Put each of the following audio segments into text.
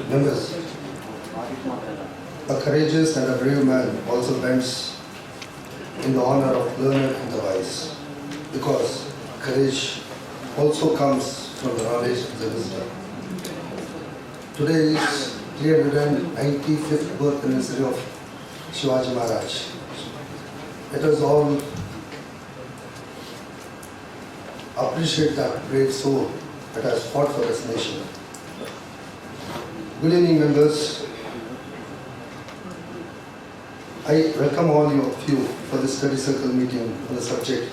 Members, a courageous and a brave man also bends in the honor of learner and the wise, because courage also comes from the knowledge and the wisdom. Today is 395th birth anniversary of Shivaji Maharaj. Let us all appreciate that brave soul that has fought for this nation. Good evening, members. I welcome all of you for this study circle meeting on the subject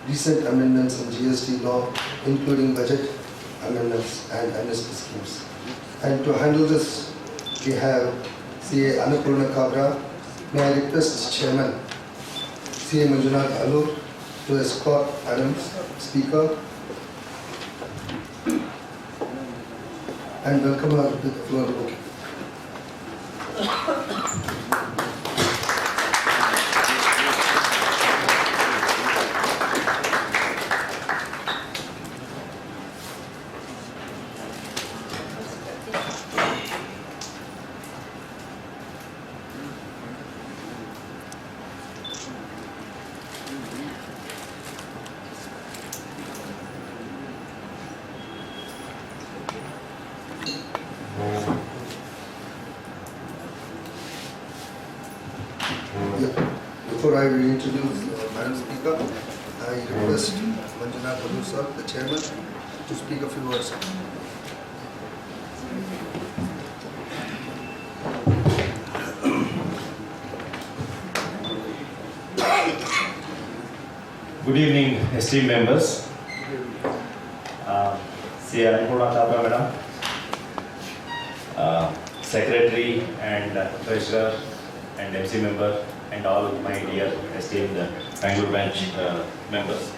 recent amendments in GST law, including budget amendments and amnesty schemes. And to handle this, we have CA Annapurna D Kabra. May I request Chairman CA to escort Madam Speaker and welcome her to the floor. Before I reintroduce Madam Speaker, I request Manjunath sir, the Chairman, to speak a few words. Good evening, esteemed members. CA Annapurna D Kabra, Madam, Secretary and Treasurer and MC member, and all my dear esteemed Bangalore branch members.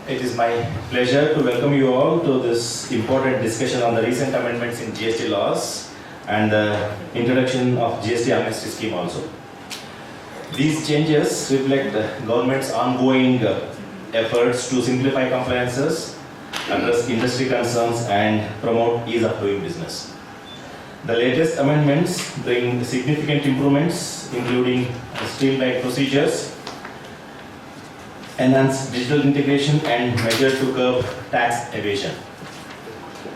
It is my pleasure to welcome you all to this important discussion on the recent amendments in GST laws and the introduction of GST amnesty scheme also. These changes reflect the government's ongoing efforts to simplify compliances, address industry concerns and promote ease of doing business. The latest amendments bring significant improvements, including streamlined procedures, enhanced digital integration and measures to curb tax evasion.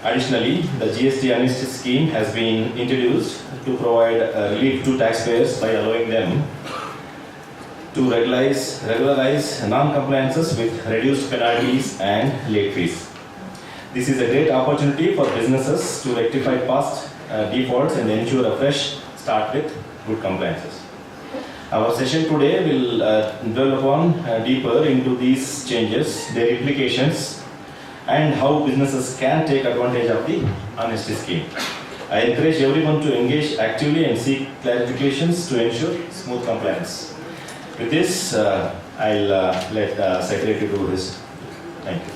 Additionally, the GST amnesty scheme has been introduced to provide relief to taxpayers by allowing them to regularize non-compliances with reduced penalties and late fees. This is a great opportunity for businesses to rectify past defaults and ensure a fresh start with good compliances. Our session today will dwell upon deeper into these changes, their implications, and how businesses can take advantage of the amnesty scheme. I encourage everyone to engage actively and seek clarifications to ensure smooth compliance. With this, I'll let Secretary do his. Thank you.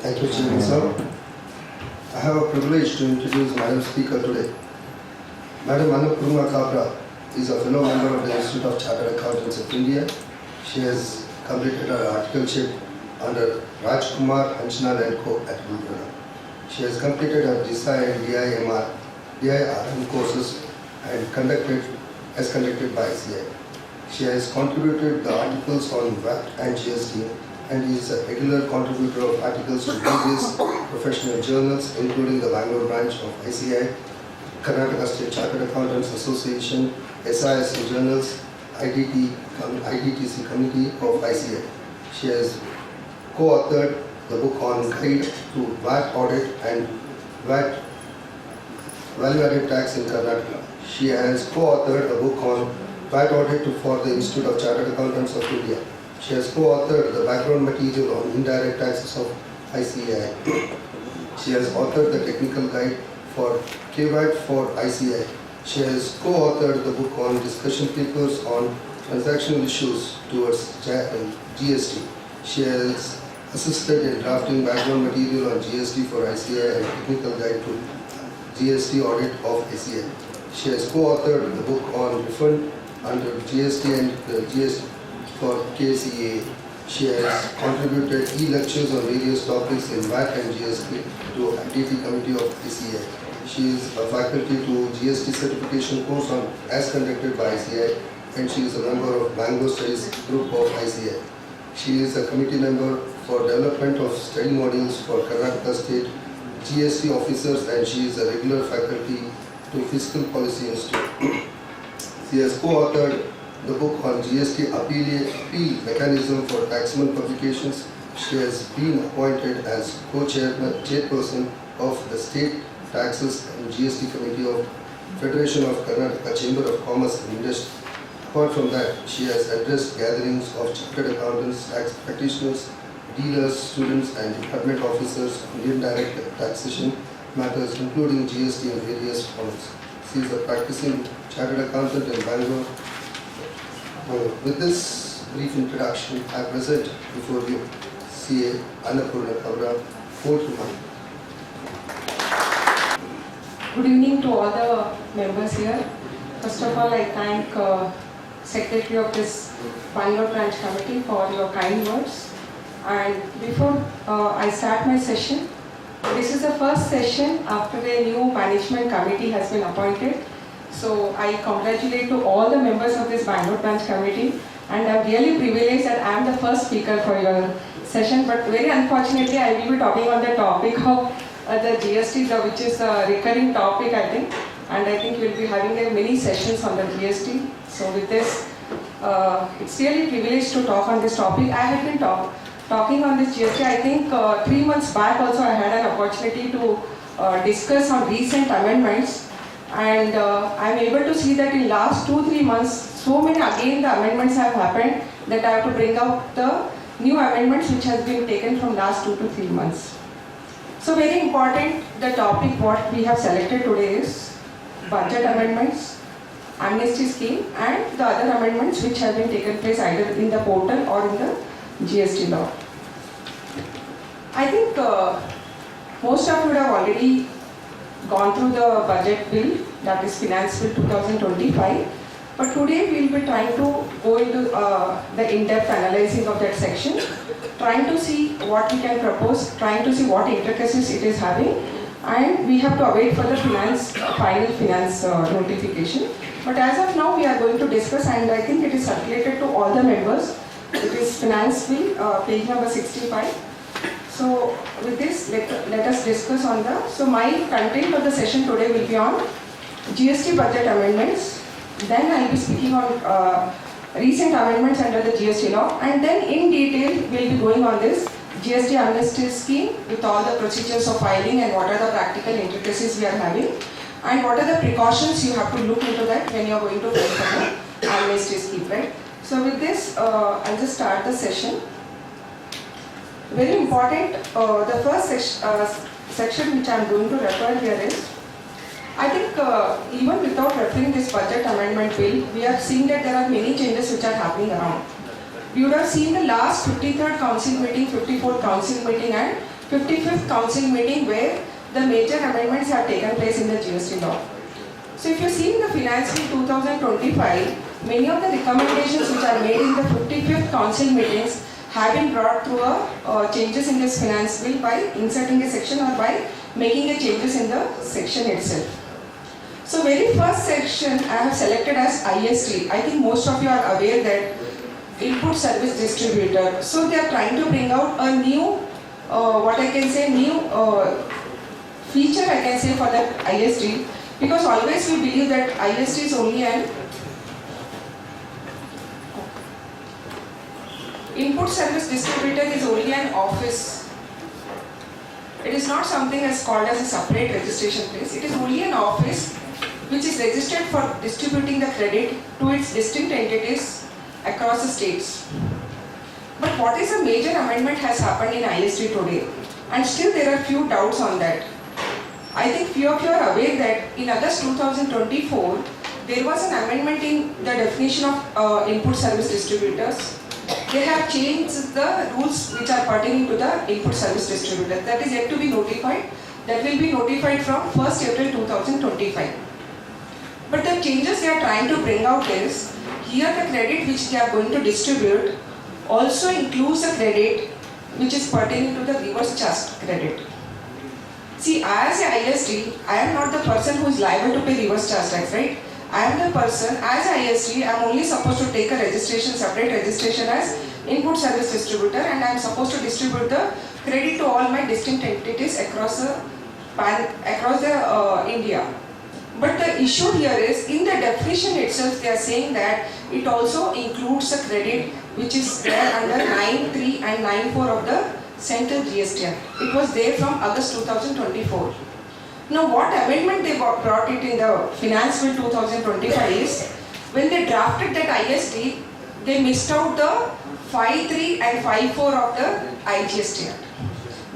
Thank you, Chairman sir. I have a privilege to introduce Madam Speaker today. Madam Annapurna D Kabra is a fellow member of the Institute of Chartered Accountants of India. She has completed her articleship under Rajkumar Hansnal & Co. at Gurgaon. She has completed her DSI and DIRM courses and conducted by ICI. She has contributed the articles on VAT and GST and is a regular contributor of articles to various professional journals, including the Bangalore branch of ICI, Karnataka State Chartered Accountants Association, SISC journals, IDTC committee of ICI. She has co-authored the book on Guide to VAT Audit and VAT Value-Added Tax in Karnataka. She has co-authored a book on VAT Audit for the Institute of Chartered Accountants of India. She has co-authored the background material on indirect taxes of ICAI. She has authored the technical guide for KVAT for ICI. She has co-authored the book on discussion papers on transactional issues towards GST. She has assisted in drafting background material on GST for ICI and technical guide to GST audit of ICI. She has co-authored the book on refund under GST and GST for KCA. She has contributed e-lectures on various topics in VAT and GST to DT Committee of ICA. She is a faculty to GST certification course as conducted by ICA, and she is a member of Bangalore Studies Group of ICA. She is a committee member for development of study modules for Karnataka State GST officers, and she is a regular faculty to Fiscal Policy Institute. She has co-authored the book on GST appeal mechanism for taxman publications. She has been appointed as chairperson of the State Taxes and GST Committee of Federation of Karnataka Chamber of Commerce and Industry. Apart from that, she has addressed gatherings of chartered accountants, tax practitioners, dealers, students and department officers on indirect taxation matters including GST in various forms. She is a practicing chartered accountant in Bangalore. With this brief introduction, I present before you CA Annapurna D Kabra, 4 to 1. Good evening to all the members here. First of all, I thank Secretary of this Bangalore Branch Committee for your kind words. And before I start my session, this is the first session after a new management committee has been appointed. So I congratulate to all the members of this Bangalore Branch Committee, and I'm really privileged that I am the first speaker for your session. But very unfortunately, I will be talking on the topic of the GST, which is a recurring topic, I think. And I think we'll be having many sessions on the GST. So with this, it's really privileged to talk on this topic. I have been talking on this GST. I think 3 months back also I had an opportunity to discuss on recent amendments. And I'm able to see that in last 2-3 months, so many again the amendments have happened that I have to bring out the new amendments which has been taken from last 2 to 3 months. So very important, the topic what we have selected today is budget amendments, amnesty scheme and the other amendments which have been taken place either in the portal or in the GST law. I think most of you have already gone through the budget bill, that is Finance Bill 2025, but today we will be trying to go into the in-depth analyzing of that section, trying to see what we can propose, trying to see what intricacies it is having, and we have to await for the final finance notification. But as of now we are going to discuss, and I think it is circulated to all the members. It is Finance Bill, page number 65. So with this, let us discuss on so my content of the session today will be on GST budget amendments. Then I will be speaking on recent amendments under the GST law, and then in detail we will be going on this GST amnesty scheme with all the procedures of filing and what are the practical intricacies we are having and what are the precautions you have to look into that when you are going to file for the amnesty scheme, right? So with this, I'll just start the session. Very important, the first section which I am going to refer here is, I think even without referring this budget amendment bill, we have seen that there are many changes which are happening around. You would have seen the last 53rd council meeting, 54th council meeting and 55th council meeting where the major amendments have taken place in the GST law. So if you see in the Finance Bill 2025, many of the recommendations which are made in the 55th council meetings have been brought through changes in this finance bill by inserting a section or by making a changes in the section itself. So very first section I have selected as IST. I think most of you are aware that input service distributor. So they are trying to bring out a new, new feature I can say for that IST, because always we believe that IST is only an input service distributor is only an office. It is not something as called as a separate registration place. It is only an office which is registered for distributing the credit to its distinct entities across the states. But what is a major amendment has happened in IST today, and still there are few doubts on that. I think few of you are aware that in August 2024, there was an amendment in the definition of input service distributors. They have changed the rules which are pertaining to the input service distributor. That is yet to be notified. That will be notified from 1st April 2025. But the changes they are trying to bring out is, here the credit which they are going to distribute also includes a credit which is pertaining to the reverse charge credit. See, as a ISD, I am not the person who is liable to pay reverse charge tax, right? I am the person, as a ISD, I am only supposed to take a registration, separate registration as input service distributor, and I am supposed to distribute the credit to all my distinct entities across India. But the issue here is, in the definition itself, they are saying that it also includes a credit which is there under 9.3 and 9.4 of the Central GST. It was there from August 2024. Now, what amendment they brought it in the Finance Bill 2025 is, when they drafted that ISD, they missed out the 5.3 and 5.4 of the IGST.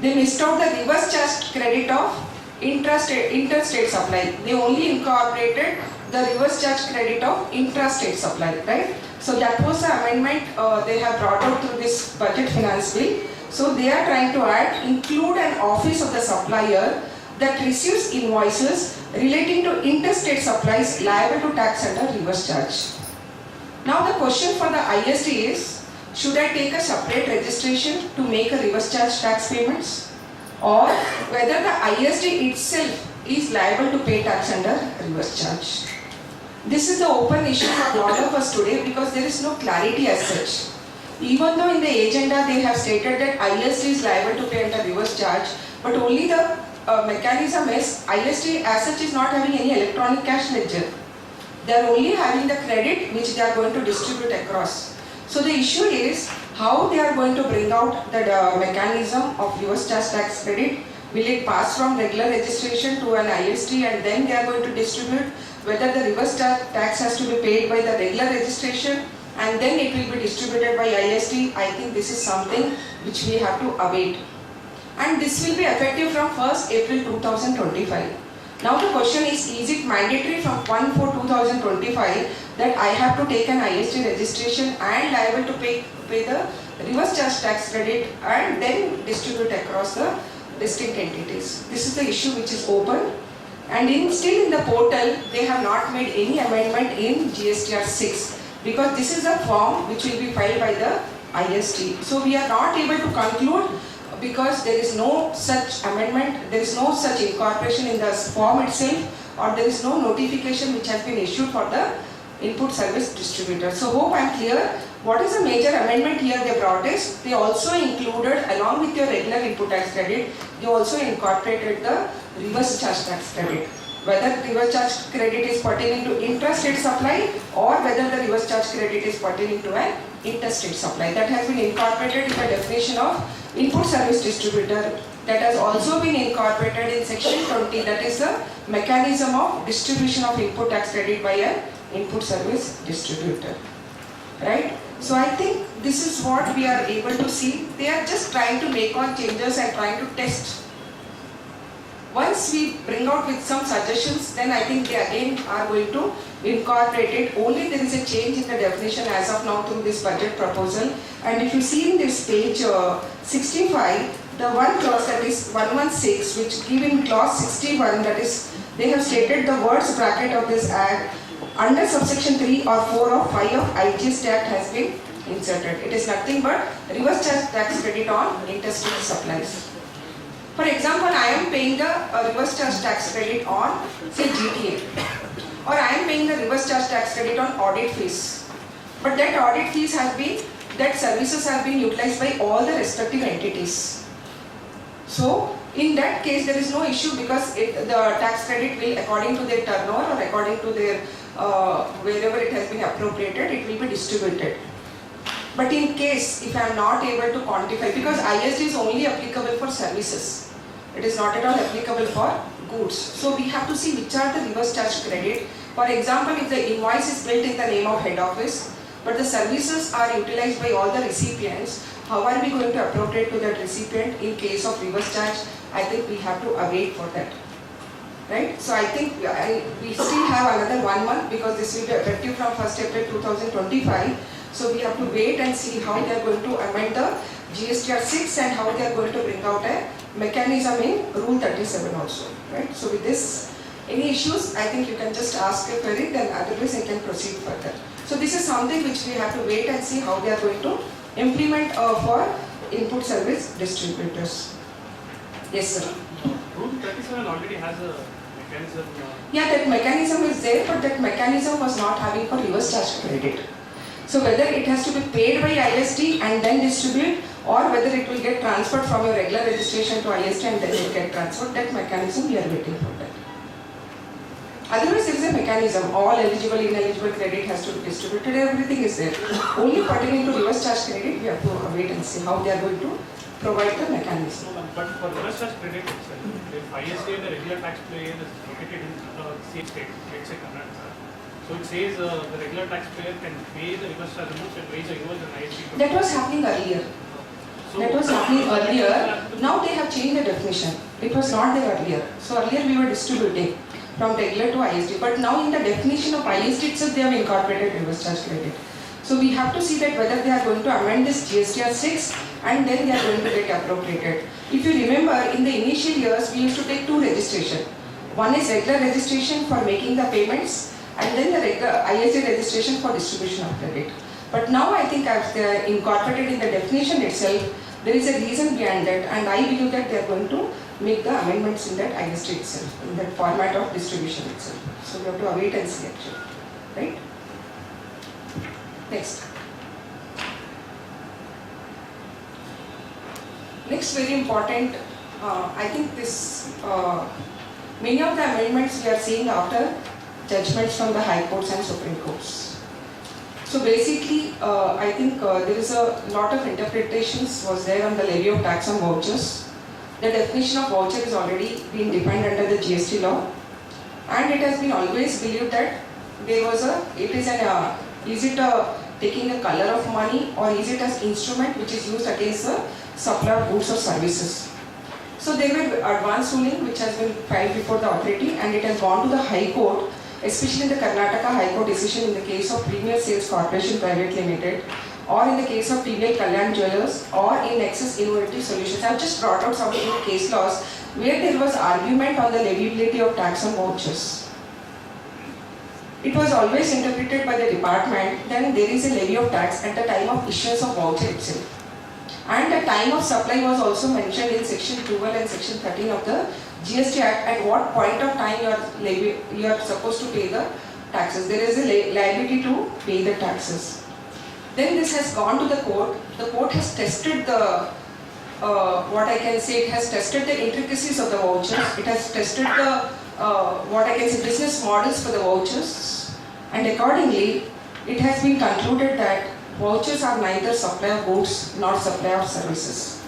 They missed out the reverse charge credit of interstate supply. They only incorporated the reverse charge credit of intrastate supply, right? So that was the amendment they have brought out through this budget finance bill. So they are trying to add, include an office of the supplier that receives invoices relating to interstate supplies liable to tax under reverse charge. Now the question for the ISD is, should I take a separate registration to make a reverse charge tax payments? Or whether the ISD itself is liable to pay tax under reverse charge. This is the open issue for all of us today because there is no clarity as such. Even though in the agenda they have stated that ISD is liable to pay under reverse charge, but only the mechanism is ISD as such is not having any electronic cash ledger. They are only having the credit which they are going to distribute across. So the issue is how they are going to bring out the mechanism of reverse charge tax credit. Will it pass from regular registration to an ISD and then they are going to distribute? Whether the reverse tax has to be paid by the regular registration and then it will be distributed by ISD. I think this is something which we have to await. And this will be effective from 1st April 2025. Now the question is it mandatory from 1/4/2025 that I have to take an ISD registration and liable to pay the reverse charge tax credit and then distribute across the distinct entities? This is the issue which is open. And still in the portal, they have not made any amendment in GSTR 6 because this is a form which will be filed by the ISD. So we are not able to conclude because there is no such amendment, there is no such incorporation in the form itself, or there is no notification which has been issued for the input service distributor. So hope I am clear. What is the major amendment here they brought is, they also included along with your regular input tax credit, they also incorporated the reverse charge tax credit. Whether reverse charge credit is pertaining to intrastate supply or whether the reverse charge credit is pertaining to an interstate supply. That has been incorporated in the definition of input service distributor. That has also been incorporated in section 20, that is the mechanism of distribution of input tax credit by an input service distributor. Right? So I think this is what we are able to see. They are just trying to make on changes and trying to test. Once we bring out with some suggestions, then I think they again are going to incorporate it. Only there is a change in the definition as of now through this budget proposal. And if you see in this page 65, the one clause that is 116, which given clause 61, that is, they have stated the words bracket of this act under subsection 3 or 4 or 5 of IGST Act has been inserted. It is nothing but reverse charge tax credit on interstate supplies. For example, I am paying the reverse charge tax credit on, say, GTA, or I am paying the reverse charge tax credit on audit fees. But that audit fees have been, that services have been utilized by all the respective entities. So, in that case, there is no issue because the tax credit will, according to their turnover or according to their wherever it has been appropriated, it will be distributed. But in case if I am not able to quantify, because ISD is only applicable for services, it is not at all applicable for goods. So we have to see which are the reverse charge credit. For example, if the invoice is built in the name of head office, but the services are utilized by all the recipients, how are we going to appropriate to that recipient in case of reverse charge? I think we have to await for that. Right? So I think we still have another 1 month because this will be effective from 1st April 2025. So we have to wait and see how they are going to amend the GSTR 6 and how they are going to bring out a mechanism in Rule 37 also. Right? So with this, Any issues, I think you can just ask a query, then otherwise I can proceed further. So this is something which we have to wait and see how they are going to implement for input service distributors. Yes, sir. Rule 37 already has a mechanism. Yeah, that mechanism is there, but that mechanism was not having for reverse charge credit. So whether it has to be paid by IST and then distribute, or whether it will get transferred from your regular registration to IST and then it will get transferred, that mechanism we are waiting for that. Otherwise there is a mechanism, all eligible, ineligible credit has to be distributed, everything is there. Only pertaining to reverse charge credit, we have to wait and see how they are going to provide the mechanism. No, but for reverse charge credit itself, if IST and the regular taxpayer is located in the same state, let's say Karnataka, so it says the regular taxpayer can pay the reverse charge amount and raise the invoice and IST. That was happening earlier. So, That was happening earlier. Now they have changed the definition. It was not there earlier. So earlier we were distributing from regular to IST, but now in the definition of IST itself they have incorporated reverse charge credit. So we have to see that whether they are going to amend this GSTR 6 and then they are going to get appropriated. If you remember, in the initial years we used to take two registration. One is regular registration for making the payments and then the regular IST registration for distribution of credit. But now I think as they are incorporated in the definition itself, there is a reason behind that, and I believe that they are going to make the amendments in that IST itself, in that format of distribution itself. So we have to await and see actually, right? Next. Next very important, I think this, many of the amendments we are seeing after judgments from the High Courts and Supreme Courts. So basically, I think there is a lot of interpretations was there on the levy of tax on vouchers. The definition of voucher is already been defined under the GST law, and it has been always believed that there was is it taking a color of money or is it as instrument which is used against the supply of goods or services. So there were advance ruling which has been filed before the authority and it has gone to the High Court, especially in the Karnataka High Court decision in the case of Premier Sales Corporation Private Limited, or in the case of TVL Kalyan Jewellers, or in Nexus Innovative Solutions. I have just brought out some case laws where there was argument on the leviability of tax on vouchers. It was always interpreted by the department that there is a levy of tax at the time of issuance of voucher itself. And the time of supply was also mentioned in section 12 and section 13 of the GST Act, at what point of time you are supposed to pay the taxes. There is a liability to pay the taxes. Then this has gone to the court. The court has tested the, what I can say, it has tested the intricacies of the vouchers. It has tested the, what I can say, business models for the vouchers. And accordingly, it has been concluded that vouchers are neither supply of goods nor supply of services.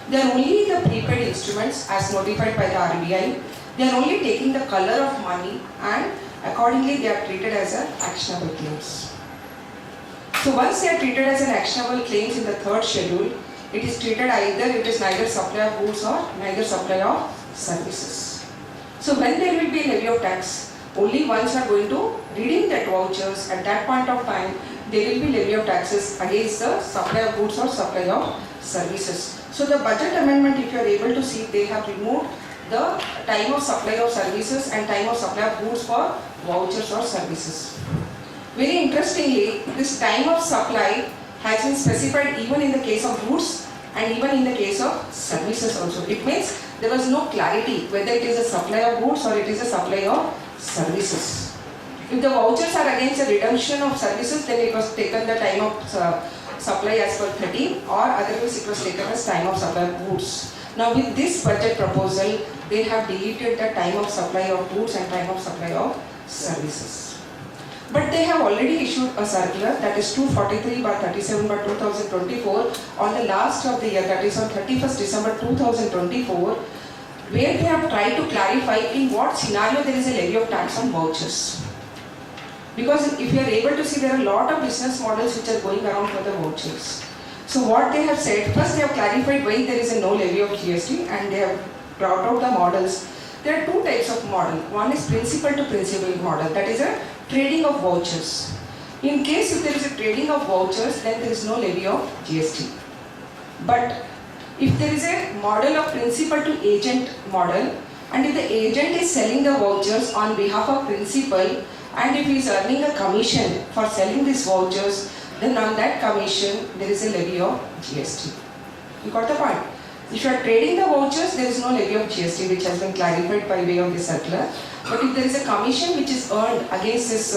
They are only the prepaid instruments as notified by the RBI. They are only taking the color of money and accordingly they are treated as actionable claims. So once they are treated as an actionable claims in the third schedule, it is treated either it is neither supply of goods or neither supply of services. So when there will be a levy of tax, only once are going to redeem that vouchers, at that point of time there will be levy of taxes against the supply of goods or supply of services. So the budget amendment, if you are able to see, they have removed the time of supply of services and time of supply of goods for vouchers or services. Very interestingly, this time of supply has been specified even in the case of goods and even in the case of services also. It means there was no clarity whether it is a supply of goods or it is a supply of services. If the vouchers are against the redemption of services, then it was taken the time of supply as per 13, or otherwise it was taken as time of supply of goods. Now with this budget proposal, they have deleted the time of supply of goods and time of supply of services. But they have already issued a circular, that is 243/37/2024 on the last of the year, that is on 31st December 2024, where they have tried to clarify in what scenario there is a levy of tax on vouchers. Because if you are able to see, there are a lot of business models which are going around for the vouchers. So what they have said, first they have clarified why there is a no levy of GST and they have brought out the models. There are two types of model. One is principal to principal model, that is a trading of vouchers. In case if there is a trading of vouchers, then there is no levy of GST. But if there is a model of principal to agent model, And if the agent is selling the vouchers on behalf of principal, and if he is earning a commission for selling these vouchers, then on that commission there is a levy of GST. You got the point? If you are trading the vouchers, there is no levy of GST, which has been clarified by way of the circular. But if there is a commission which is earned against this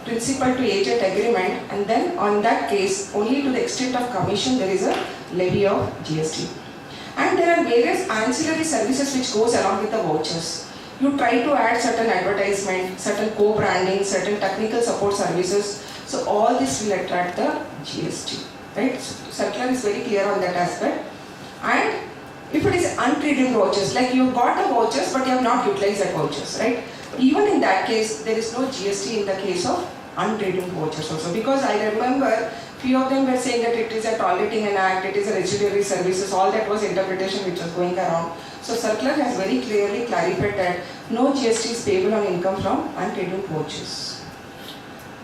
principal to agent agreement, and then on that case, only to the extent of commission, there is a levy of GST. And there are various ancillary services which goes along with the vouchers. You try to add certain advertisement, certain co-branding, certain technical support services. So all this will attract the GST, right? Circular is very clear on that aspect. And if it is unredeemed vouchers, like you got the vouchers but you have not utilized that vouchers, right? Even in that case, there is no GST in the case of unredeemed vouchers also. Because I remember few of them were saying that it is a tolerating an act, it is a residuary services, all that was interpretation which was going around. So circular has very clearly clarified that no GST is payable on income from unredeemed vouchers.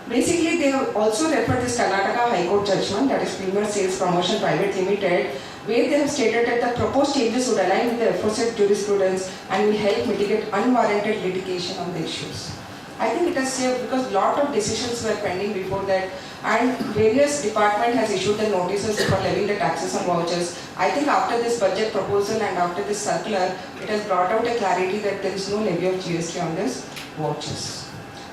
Basically, they have also referred this Karnataka High Court judgment, that is Premier Sales Promotion Private Limited, where they have stated that the proposed changes would align with the aforesaid jurisprudence and will help mitigate unwarranted litigation on the issues. I think it has saved because lot of decisions were pending before that, and various department has issued the notices for levying the taxes on vouchers. I think after this budget proposal and after this circular, it has brought out a clarity that there is no levy of GST on this vouchers.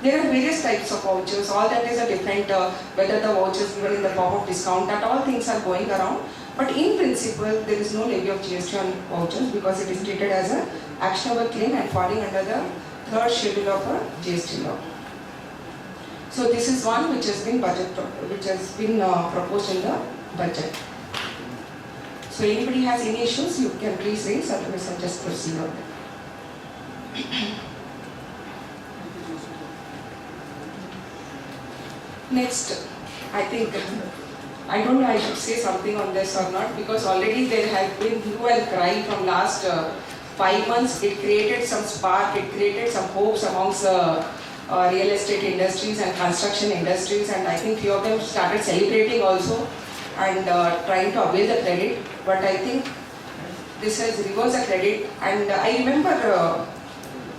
There are various types of vouchers, all that is a different, whether the vouchers given in the form of discount, that all things are going around. But in principle, there is no levy of GST on vouchers because it is treated as an actionable claim and falling under the third schedule of a GST law. So this is one which has been proposed in the budget. So anybody has any issues, you can please raise, otherwise I'll just proceed on that. Next, I think, I don't know I should say something on this or not, because already there has been hue and cry from last 5 months. It created some spark, it created some hopes amongst real estate industries and construction industries, and I think few of them started celebrating also and trying to avail the credit. But I think this has reversed the credit, and I remember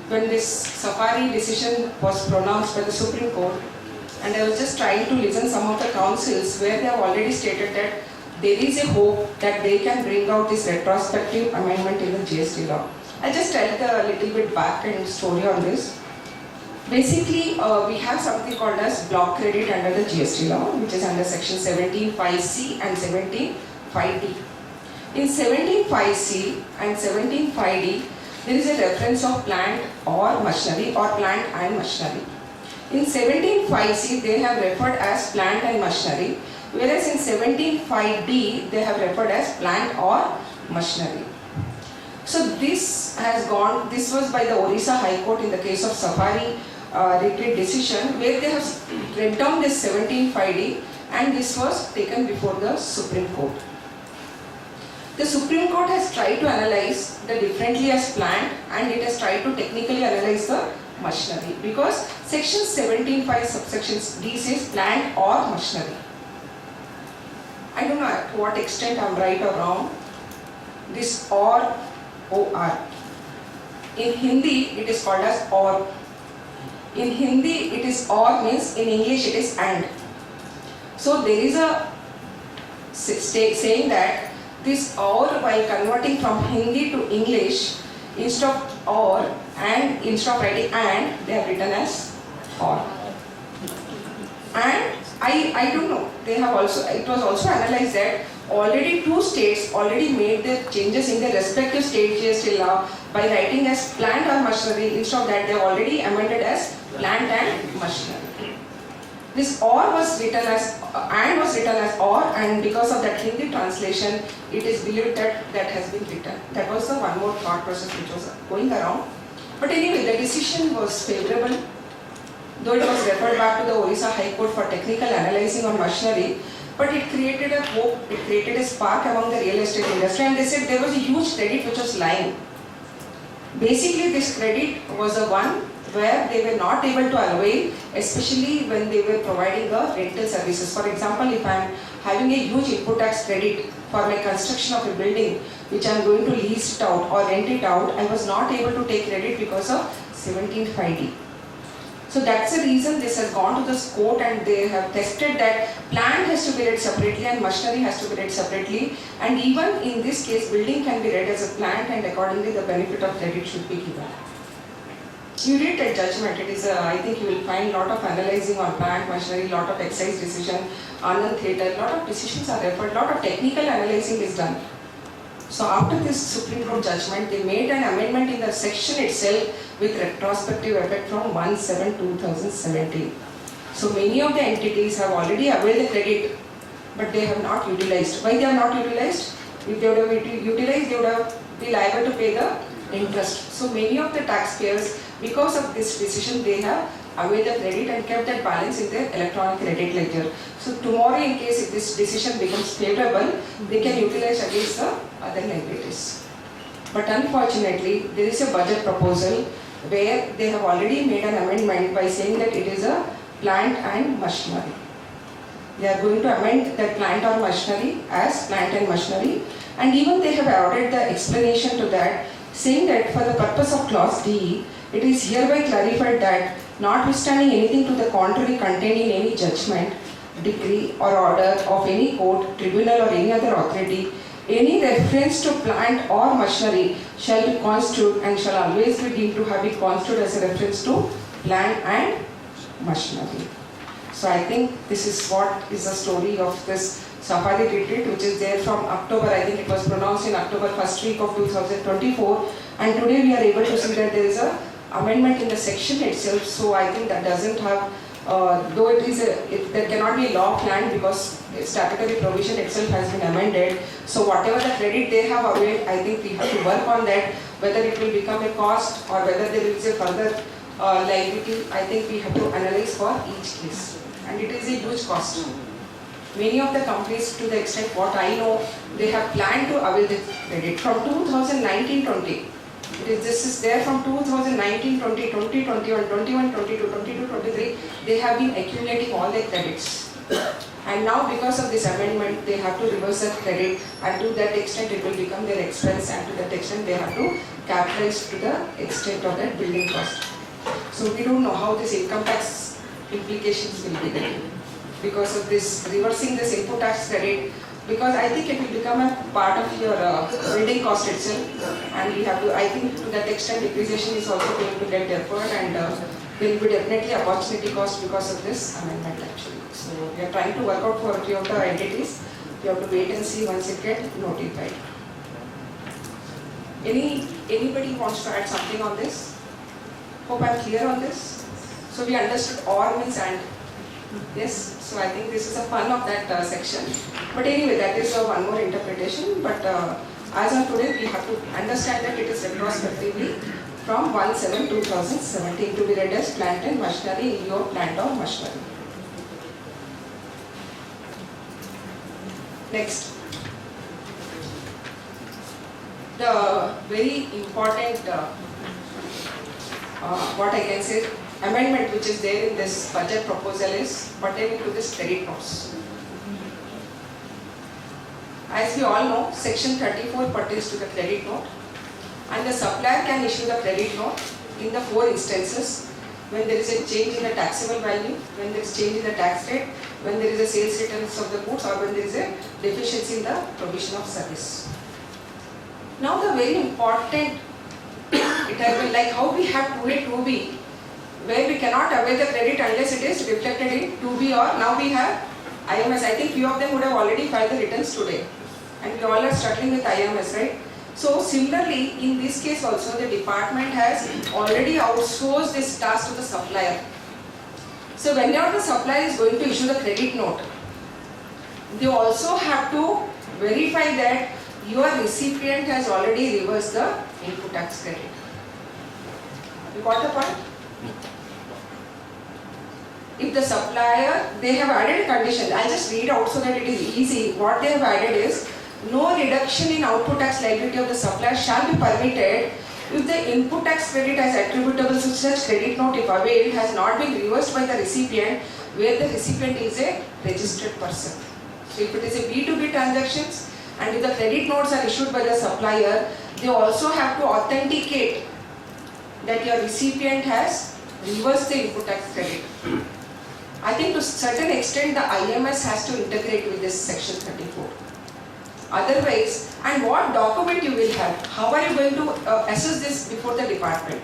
when this Safari decision was pronounced by the Supreme Court, and I was just trying to listen some of the councils where they have already stated that there is a hope that they can bring out this retrospective amendment in the GST law. I'll just tell the little bit back end story on this. Basically, we have something called as block credit under the GST law, which is under section 17(5)(c) and 17(5)(d). In 17(5)(c) and 17(5)(d), there is a reference of plant or machinery or plant and machinery. In 17(5)(c), they have referred as plant and machinery, whereas in 17(5)(d), they have referred as plant or machinery. So this has gone, this was by the Orissa High Court in the case of Safari retreat decision, where they have read down this 17(5)(d), and this was taken before the Supreme Court. The Supreme Court has tried to analyze the differently as plant, and it has tried to technically analyze the machinery, because section 17(5) subsections D says plant or machinery. I don't know to what extent I am right or wrong. This or in Hindi it is called as or. In Hindi it is or means in English it is and. So there is a saying that this or, while converting from Hindi to English, instead of or and instead of writing and, they have written as or. And I don't know, they have also, it was also analyzed that already 2 states already made their changes in their respective state GST law by writing as plant or machinery. Instead of that, they have already amended as plant and machinery. This or was written as and was written as or, and because of that Hindi translation, it is believed that that has been written. That was the one more thought process which was going around. But anyway, the decision was favorable, though it was referred back to the Orissa High Court for technical analyzing on machinery. But it created a hope, it created a spark among the real estate industry, and they said there was a huge credit which was lying. Basically, this credit was a one where they were not able to avail, especially when they were providing the rental services. For example, if I am having a huge input tax credit for my construction of a building which I am going to lease it out or rent it out, I was not able to take credit because of 17(5)(d). So that's the reason this has gone to this court, and they have tested that plant has to be read separately and machinery has to be read separately, and even in this case building can be read as a plant, and accordingly the benefit of credit should be given. You read that judgment, it is I think you will find lot of analyzing on plant, machinery, lot of excise decision, Anand theatre, lot of decisions are referred, lot of technical analyzing is done. So after this Supreme Court judgment, they made an amendment in the section itself with retrospective effect from 1/7/2017. So many of the entities have already availed the credit, but they have not utilized. Why they have not utilized? If they would have utilized, they would have been liable to pay the interest. So many of the taxpayers, because of this decision, they have availed the credit and kept that balance in their electronic credit ledger. So tomorrow, in case if this decision becomes favorable, they can utilize against the other liabilities. But unfortunately, there is a budget proposal where they have already made an amendment by saying that it is a plant and machinery. They are going to amend that plant or machinery as plant and machinery, and even they have added the explanation to that, saying that for the purpose of clause D, it is hereby clarified that notwithstanding anything to the contrary contained in any judgment, decree or order of any court, tribunal or any other authority, any reference to plant or machinery shall be construed and shall always be deemed to have been construed as a reference to plant and machinery. So I think this is what is the story of this Safari retreat, which is there from October, I think it was pronounced in October first week of 2024, and today we are able to see that there is a amendment in the section itself. So I think that doesn't have, though it is there cannot be law of land because statutory provision itself has been amended. So whatever the credit they have availed, I think we have to work on that, whether it will become a cost or whether there is a further liability. I think we have to analyze for each case, and it is a huge cost. Many of the companies, to the extent what I know, they have planned to avail the credit from 2019-20. This is there from 2019-20, 2021, 21-22, 22-23. They have been accumulating all their credits. And now because of this amendment, they have to reverse that credit, and to that extent it will become their expense, and to that extent they have to capitalize to the extent of that building cost. So we don't know how this income tax implications will be there because of this reversing this input tax credit, because I think it will become a part of your building cost itself, and we have to, I think to that extent depreciation is also going to get deferred, and there will be definitely opportunity cost because of this amendment actually. So we are trying to work out for a few of the entities. We have to wait and see once it gets notified. Anybody wants to add something on this? Hope I am clear on this. So we understood or means and. Yes, so I think this is a fun of that section. But anyway, that is one more interpretation. But as of today, we have to understand that it is retrospectively from 1/7/2017 to be read as plant and machinery in your plant or machinery. Next, the very important, what I can say, amendment which is there in this budget proposal is pertaining to this credit notes. As we all know, section 34 pertains to the credit note, and the supplier can issue the credit note in the 4 instances: when there is a change in the taxable value, when there is change in the tax rate, when there is a sales returns of the goods, or when there is a deficiency in the provision of service. Now the very important, it has been like how we have 2A, 2B, where we cannot avail the credit unless it is reflected in 2B, or now we have IMS. I think few of them would have already filed the returns today, and we all are struggling with IMS, right? So similarly, in this case also, the department has already outsourced this task to the supplier. So whenever the supplier is going to issue the credit note, they also have to verify that your recipient has already reversed the input tax credit. You got the point? If the supplier, they have added a condition, I'll just read out so that it is easy. What they have added is, no reduction in output tax liability of the supplier shall be permitted if the input tax credit as attributable to such credit note, if availed, has not been reversed by the recipient, where the recipient is a registered person. So if it is a B2B transactions and if the credit notes are issued by the supplier, they also have to authenticate that your recipient has reversed the input tax credit. I think to a certain extent the IMS has to integrate with this section 34. Otherwise, and what document you will have? How are you going to assess this before the department?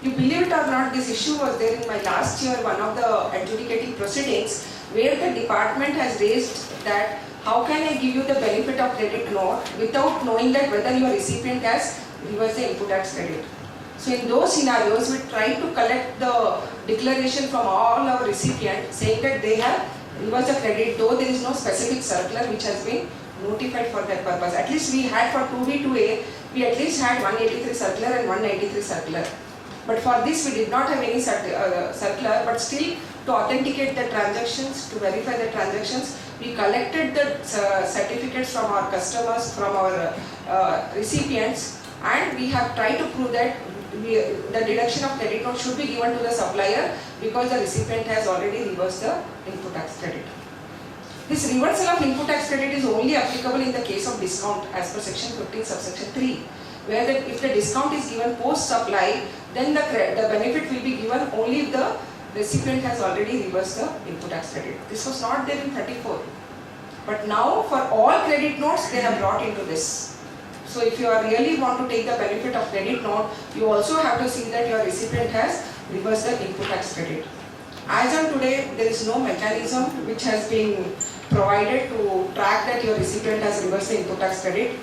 You believe it or not, this issue was there in my last year, one of the adjudicating proceedings, where the department has raised that how can I give you the benefit of credit note without knowing that whether your recipient has reversed the input tax credit. So in those scenarios, we try to collect the declaration from all our recipients saying that they have reversed the credit, though there is no specific circular which has been notified for that purpose. At least we had for 2B, 2A, we at least had 183 circular and 193 circular. But for this we did not have any circular, but still to authenticate the transactions, to verify the transactions, we collected the certificates from our customers, from our recipients, and we have tried to prove that the deduction of credit note should be given to the supplier because the recipient has already reversed the input tax credit. This reversal of input tax credit is only applicable in the case of discount as per section 15 subsection 3, where if the discount is given post supply, then the benefit will be given only if the recipient has already reversed the input tax credit. This was not there in 34. But now for all credit notes they have brought into this. So if you are really want to take the benefit of credit note, you also have to see that your recipient has reversed the input tax credit. As on today, there is no mechanism which has been provided to track that your recipient has reversed the input tax credit.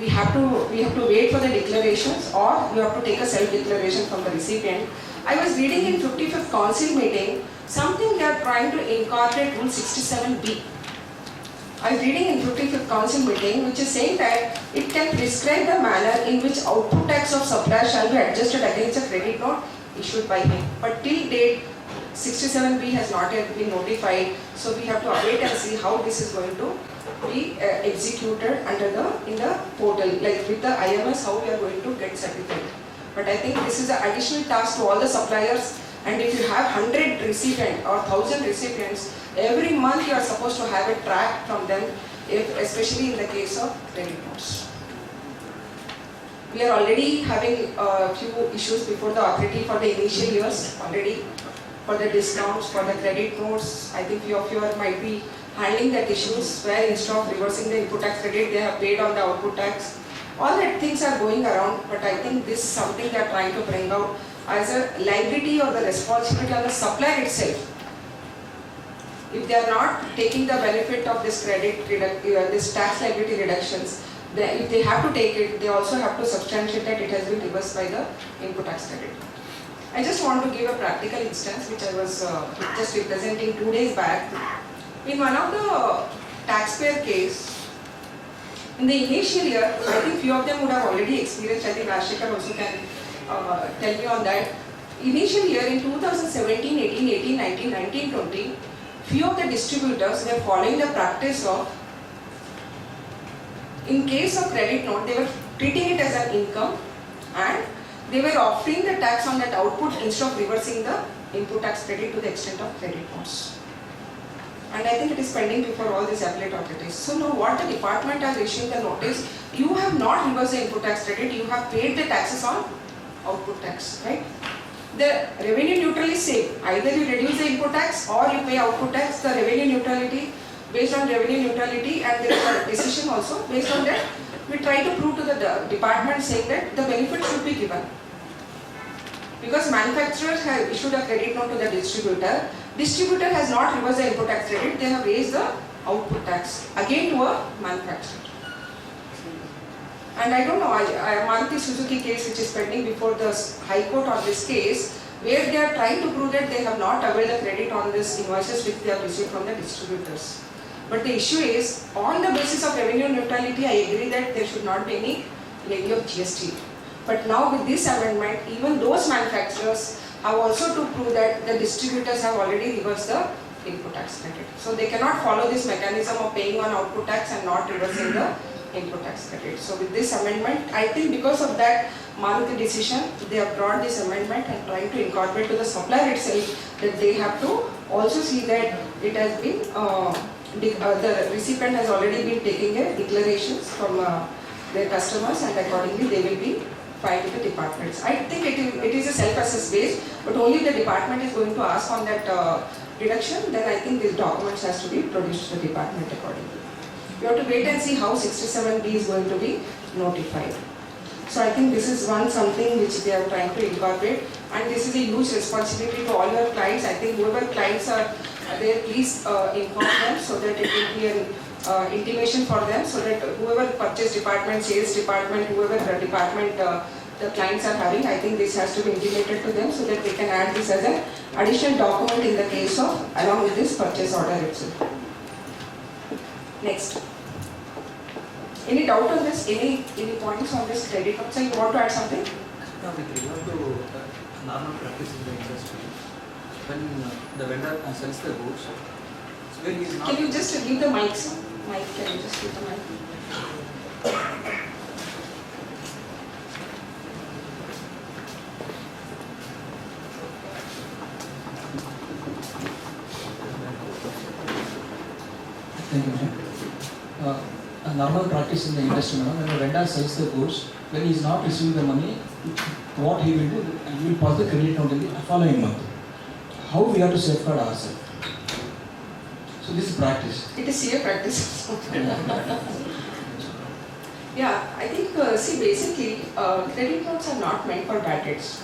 We have to wait for the declarations, or you have to take a self-declaration from the recipient. I was reading in 55th Council meeting, something they are trying to incorporate Rule 67B. I was reading in 55th Council meeting, which is saying that it can prescribe the manner in which output tax of supplier shall be adjusted against a credit note issued by him. But till date, 67B has not yet been notified, so we have to wait and see how this is going to be executed in the portal, like with the IMS, how we are going to get certified. But I think this is an additional task to all the suppliers, and if you have 100 recipients or 1000 recipients, every month you are supposed to have a track from them, especially in the case of credit notes. We are already having a few issues before the authority for the initial years already, for the discounts, for the credit notes. I think few of you might be handling that issues where instead of reversing the input tax credit, they have paid on the output tax. All that things are going around, but I think this is something they are trying to bring out as a liability or the responsibility of the supplier itself. If they are not taking the benefit of this this tax liability reductions, if they have to take it, they also have to substantiate that it has been reversed by the input tax credit. I just want to give a practical instance which I was just representing 2 days back. In one of the taxpayer case, in the initial year, I think few of them would have already experienced, I think Rashikar also can tell me on that. Initial year in 2017, 18, 18, 19, 19, 20, few of the distributors were following the practice of, in case of credit note, they were treating it as an income and they were offering the tax on that output instead of reversing the input tax credit to the extent of credit notes. And I think it is pending before all these appellate authorities. So now what the department has issued the notice, you have not reversed the input tax credit, you have paid the taxes on output tax, right? The revenue neutral is same. Either you reduce the input tax or you pay output tax. The revenue neutrality, based on revenue neutrality, and there is a decision also based on that, we try to prove to the department saying that the benefit should be given. Because manufacturers have issued a credit note to the distributor, distributor has not reversed the input tax credit, they have raised the output tax again to a manufacturer. And I don't know, Maruti Suzuki case which is pending before the High Court on this case, where they are trying to prove that they have not availed the credit on this invoices which they have received from the distributors. But the issue is, on the basis of revenue neutrality, I agree that there should not be any levy of GST. But now with this amendment, even those manufacturers have also to prove that the distributors have already reversed the input tax credit. So they cannot follow this mechanism of paying on output tax and not reversing the input tax credit. So with this amendment, I think because of that Maruti decision, they have brought this amendment and trying to incorporate to the supplier itself that they have to also see that it has been, the recipient has already been taking a declarations from their customers, and accordingly they will be filed with the departments. I think it is a self-assess base, but only the department is going to ask on that deduction, then I think these documents has to be produced to the department accordingly. You have to wait and see how 67B is going to be notified. So I think this is something which they are trying to incorporate, and this is a huge responsibility to all your clients. I think whoever clients are there, please inform them so that it will be an intimation for them, so that whoever purchase department, sales department, whoever department the clients are having, I think this has to be intimated to them so that they can add this as an additional document in the case of along with this purchase order itself. Next. Any doubt on this? Any points on this credit note? So you want to add something? Now, with regard to normal practice in the industry, when the vendor sells the goods, where he is not. Can you just give the mic, sir? Mic, can you just give the mic? Thank you, ma'am. A normal practice in the industry, when the vendor sells the goods, when he is not receiving the money, what he will do, he will pass the credit note in the following month. How we have to safeguard ourselves? So this is practice. It is CA practice. Yeah, I think, see, basically, credit notes are not meant for bad debts.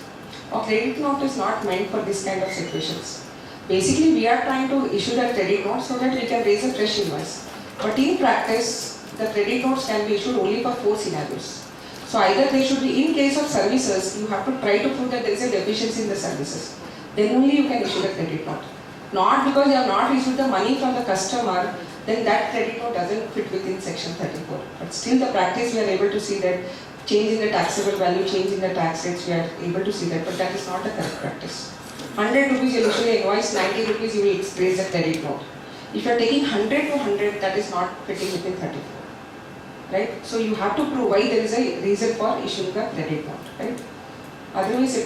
Or credit note is not meant for this kind of situations. Basically, we are trying to issue that credit note so that we can raise a fresh invoice. But in practice, the credit notes can be issued only for 4 scenarios. So either they should be, in case of services, you have to try to prove that there is a deficiency in the services. Then only you can issue the credit note. Not because you have not received the money from the customer, then that credit note doesn't fit within section 34. But still the practice we are able to see that change in the taxable value, change in the tax rates, we are able to see that, but that is not a correct practice. 100 rupees you will issue an invoice, 90 rupees you will raise a credit note. If you are taking 100 to 100, that is not fitting within 34. Right? So you have to prove why there is a reason for issuing the credit note. Right? Otherwise,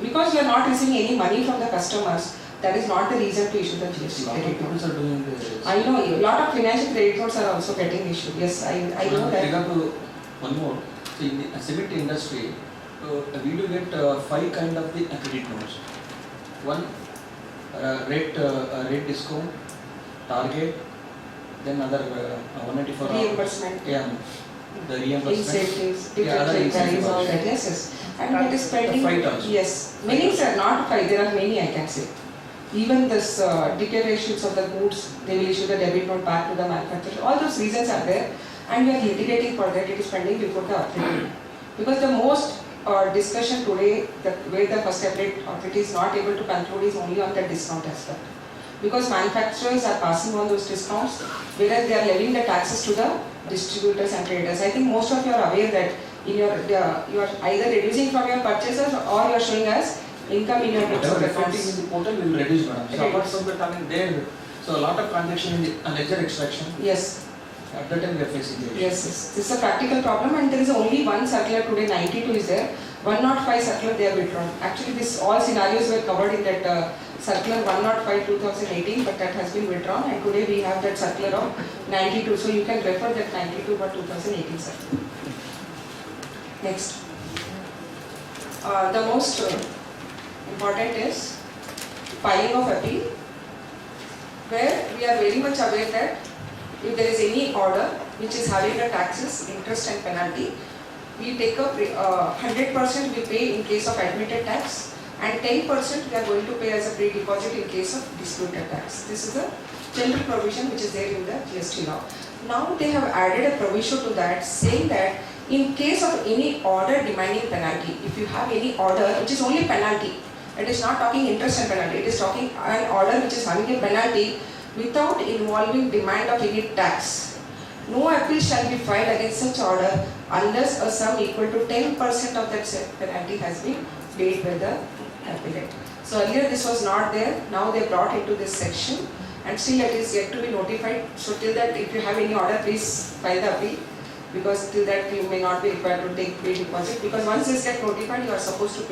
because you are not receiving any money from the customers, that is not the reason to issue the GST credit note. I know a lot of financial credit notes are also getting issued. Yes, I know that. Regard to one more, so in the cement industry, we do get 5 kind of the credit notes. One, rate discount, target, then other 194. Reimbursement. Yeah, the reimbursement. Incentives, other incentives all that. Yes, yes. And it is pending. 5 also. Yes. Many are not 5, there are many I can say. Even this declarations of the goods, they will issue the debit note back to the manufacturer. All those reasons are there, and we are litigating for that. It is pending before the authority. Because the most discussion today, the way the first authority is not able to conclude is only on the discount aspect. Because manufacturers are passing on those discounts, whereas they are levying the taxes to the distributors and traders. I think most of you are aware that in your you are either reducing from your purchases or you are showing us income in your books of accounts. In the portal will reduce, madam. So apart from that, there, so a lot of transaction in the ledger extraction. Yes. At that time we are facing the issue. Yes, yes. This is a practical problem, and there is only one circular today, 92 is there. 105 circular they are withdrawn. Actually, this all scenarios were covered in that circular 105 2018, but that has been withdrawn, and today we have that circular of 92. So you can refer that 92 for 2018 circular. Next. The most important is filing of appeal, where we are very much aware that if there is any order which is having the taxes, interest and penalty, we take up 100% we pay in case of admitted tax, and 10% we are going to pay as a pre-deposit in case of disputed tax. This is a general provision which is there in the GST law. Now they have added a provision to that, saying that in case of any order demanding penalty, if you have any order which is only penalty, it is not talking interest and penalty, it is talking an order which is having a penalty without involving demand of any tax, no appeal shall be filed against such order unless a sum equal to 10% of that penalty has been paid by the appellant. So earlier this was not there, now they brought into this section, and still it is yet to be notified. So till that, if you have any order, please file the appeal. because till that you may not be required to take pre-deposit, because once this get notified, you are supposed to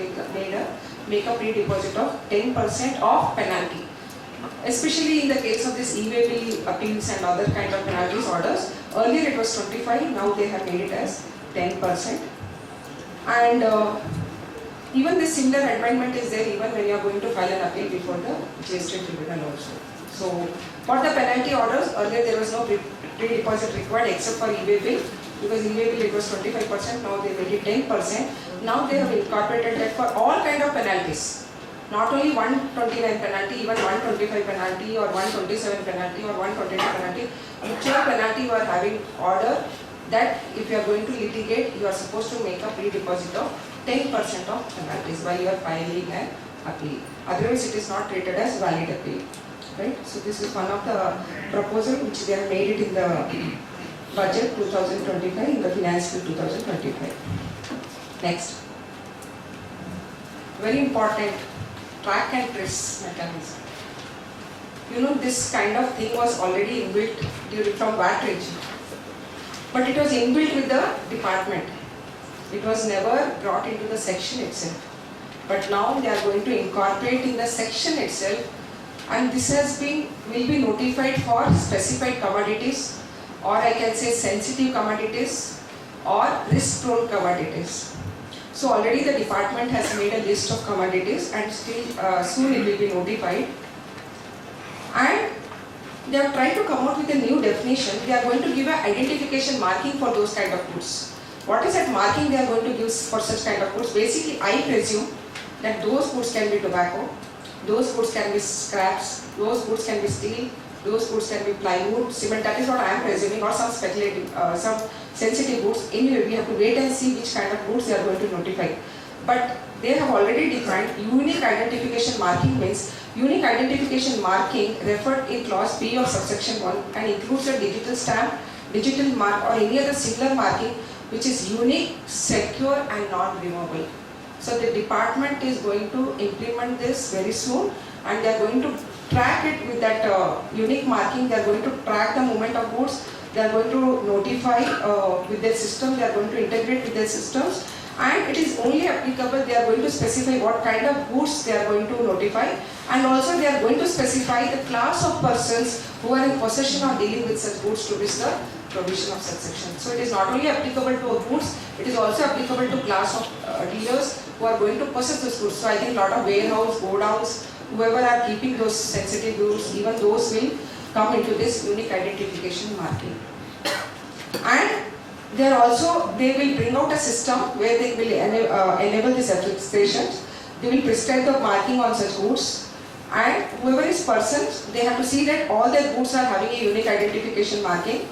make a pre-deposit of 10% of penalty. Especially in the case of this e-way appeals and other kind of penalties orders, earlier it was 25, now they have made it as 10%. And even this similar amendment is there even when you are going to file an appeal before the GST tribunal also. So for the penalty orders, earlier there was no pre-deposit required except for e-way bill, because e-way bill it was 25%, now they made it 10%. Now they have incorporated that for all kind of penalties. Not only 129 penalty, even 125 penalty or 127 penalty or 122 penalty, whichever penalty you are having order, that if you are going to litigate, you are supposed to make a pre-deposit of 10% of penalties while you are filing an appeal. Otherwise it is not treated as valid appeal. Right? So this is one of the proposal which they have made it in the budget 2025, in the finance bill 2025. Next. Very important. Track and trace mechanism. You know, this kind of thing was already inbuilt from VAT regime, but it was inbuilt with the department. It was never brought into the section itself. But now they are going to incorporate in the section itself, and this will be notified for specified commodities, or I can say sensitive commodities or risk-prone commodities. So already the department has made a list of commodities, and still soon it will be notified. And they have tried to come out with a new definition. They are going to give an identification marking for those kind of goods. What is that marking they are going to give for such kind of goods? Basically, I presume that those goods can be tobacco, those goods can be scraps, those goods can be steel, those goods can be plywood, cement. That is what I am presuming, or some speculative, some sensitive goods. Anyway, we have to wait and see which kind of goods they are going to notify. But they have already defined unique identification marking. Means unique identification marking referred in clause B of subsection 1 and includes a digital stamp, digital mark, or any other similar marking which is unique, secure and non-removable. So the department is going to implement this very soon, and they are going to track it with that unique marking. They are going to track the movement of goods. They are going to notify with their system. They are going to integrate with their systems, and it is only applicable. They are going to specify what kind of goods they are going to notify, and also they are going to specify the class of persons who are in possession or dealing with such goods to which the provision of such section. So it is not only applicable to goods, it is also applicable to class of dealers who are going to possess those goods. So I think a lot of warehouse, godowns, whoever are keeping those sensitive goods, even those will come into this unique identification marking. And they will bring out a system where they will enable this application. They will prescribe the marking on such goods, and whoever is persons, they have to see that all their goods are having a unique identification marking.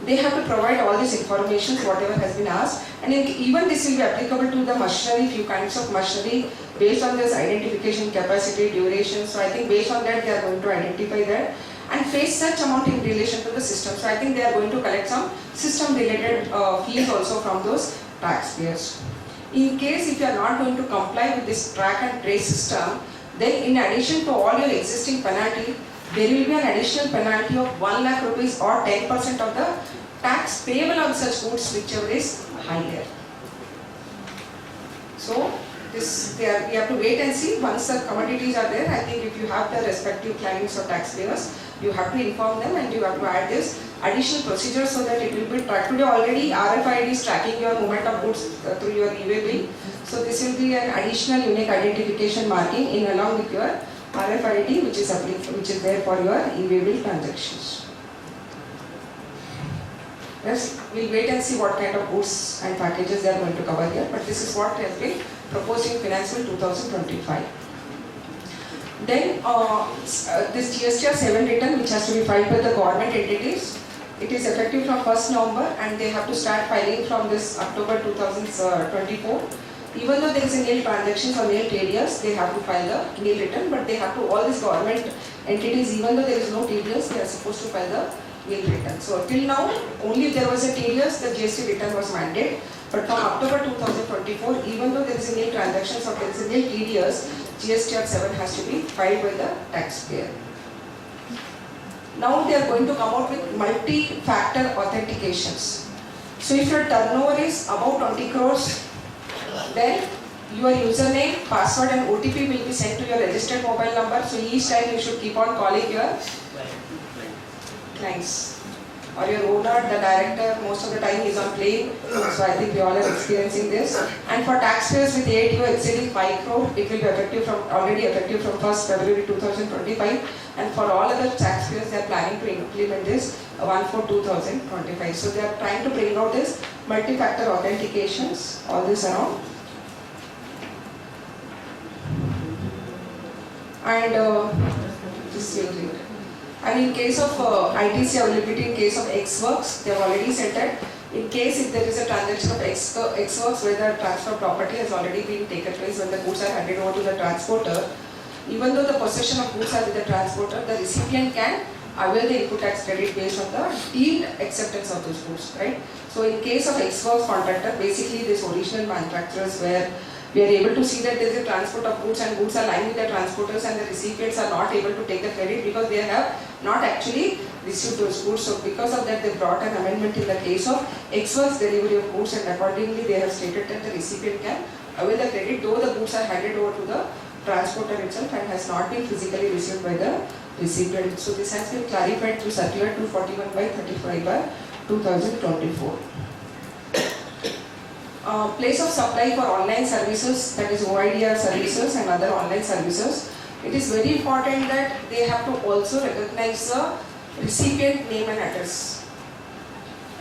They have to provide all this information, whatever has been asked, and even this will be applicable to the machinery, few kinds of machinery, based on this identification capacity, duration. So I think based on that they are going to identify that and face such amount in relation to the system. So I think they are going to collect some system related fees also from those taxpayers. In case if you are not going to comply with this track and trace system, then in addition to all your existing penalty, there will be an additional penalty of 1 lakh rupees or 10% of the tax payable on such goods whichever is higher. So we have to wait and see. Once the commodities are there, I think if you have the respective clients or taxpayers, you have to inform them and you have to add this additional procedure so that it will be tracked. Today already RFID is tracking your movement of goods through your e-way bill. So this will be an additional unique identification marking in along with your RFID which is there for your e-way bill transactions. Yes, we'll wait and see what kind of goods and packages they are going to cover here, but this is what has been proposed in Finance Bill 2025. Then this GST 7 return which has to be filed by the government entities, it is effective from 1st November and they have to start filing from this October 2024. Even though there is a nil transactions or nil TDS, they have to file the nil return, but they have to, all these government entities, even though there is no TDS, they are supposed to file the nil return. So till now, only if there was a TDS, the GST return was mandated. But from October 2024, even though there is a nil transactions or there is a nil TDS, GST 7 has to be filed by the taxpayer. Now they are going to come out with multi-factor authentications. So if your turnover is above 20 crores, then your username, password and OTP will be sent to your registered mobile number. So each time you should keep on calling your clients. Or your owner, the director, most of the time is on plane. So I think we all are experiencing this. And for taxpayers with ADU exceeding 5 crore, it will be already effective from 1st February 2025. And for all other taxpayers, they are planning to implement this 1/4/2025. So they are trying to bring out this multi-factor authentications, all this around. And this will be. And in case of ITC availability, in case of X-Works, they have already sent it. In case if there is a transaction of X-Works where the transfer of property has already been taken place when the goods are handed over to the transporter, even though the possession of goods are with the transporter, the recipient can avail the input tax credit based on the deemed acceptance of those goods, right? So in case of X-Works contractor, basically this original manufacturers where we are able to see that there is a transport of goods and goods are lying with the transporters and the recipients are not able to take the credit because they have not actually received those goods. So because of that, they brought an amendment in the case of X-Works delivery of goods, and accordingly they have stated that the recipient can avail the credit though the goods are handed over to the transporter itself and has not been physically received by the recipient. So this has been clarified through Circular 241/35/2024. Place of supply for online services, that is OIDR services and other online services. It is very important that they have to also recognize the recipient name and address.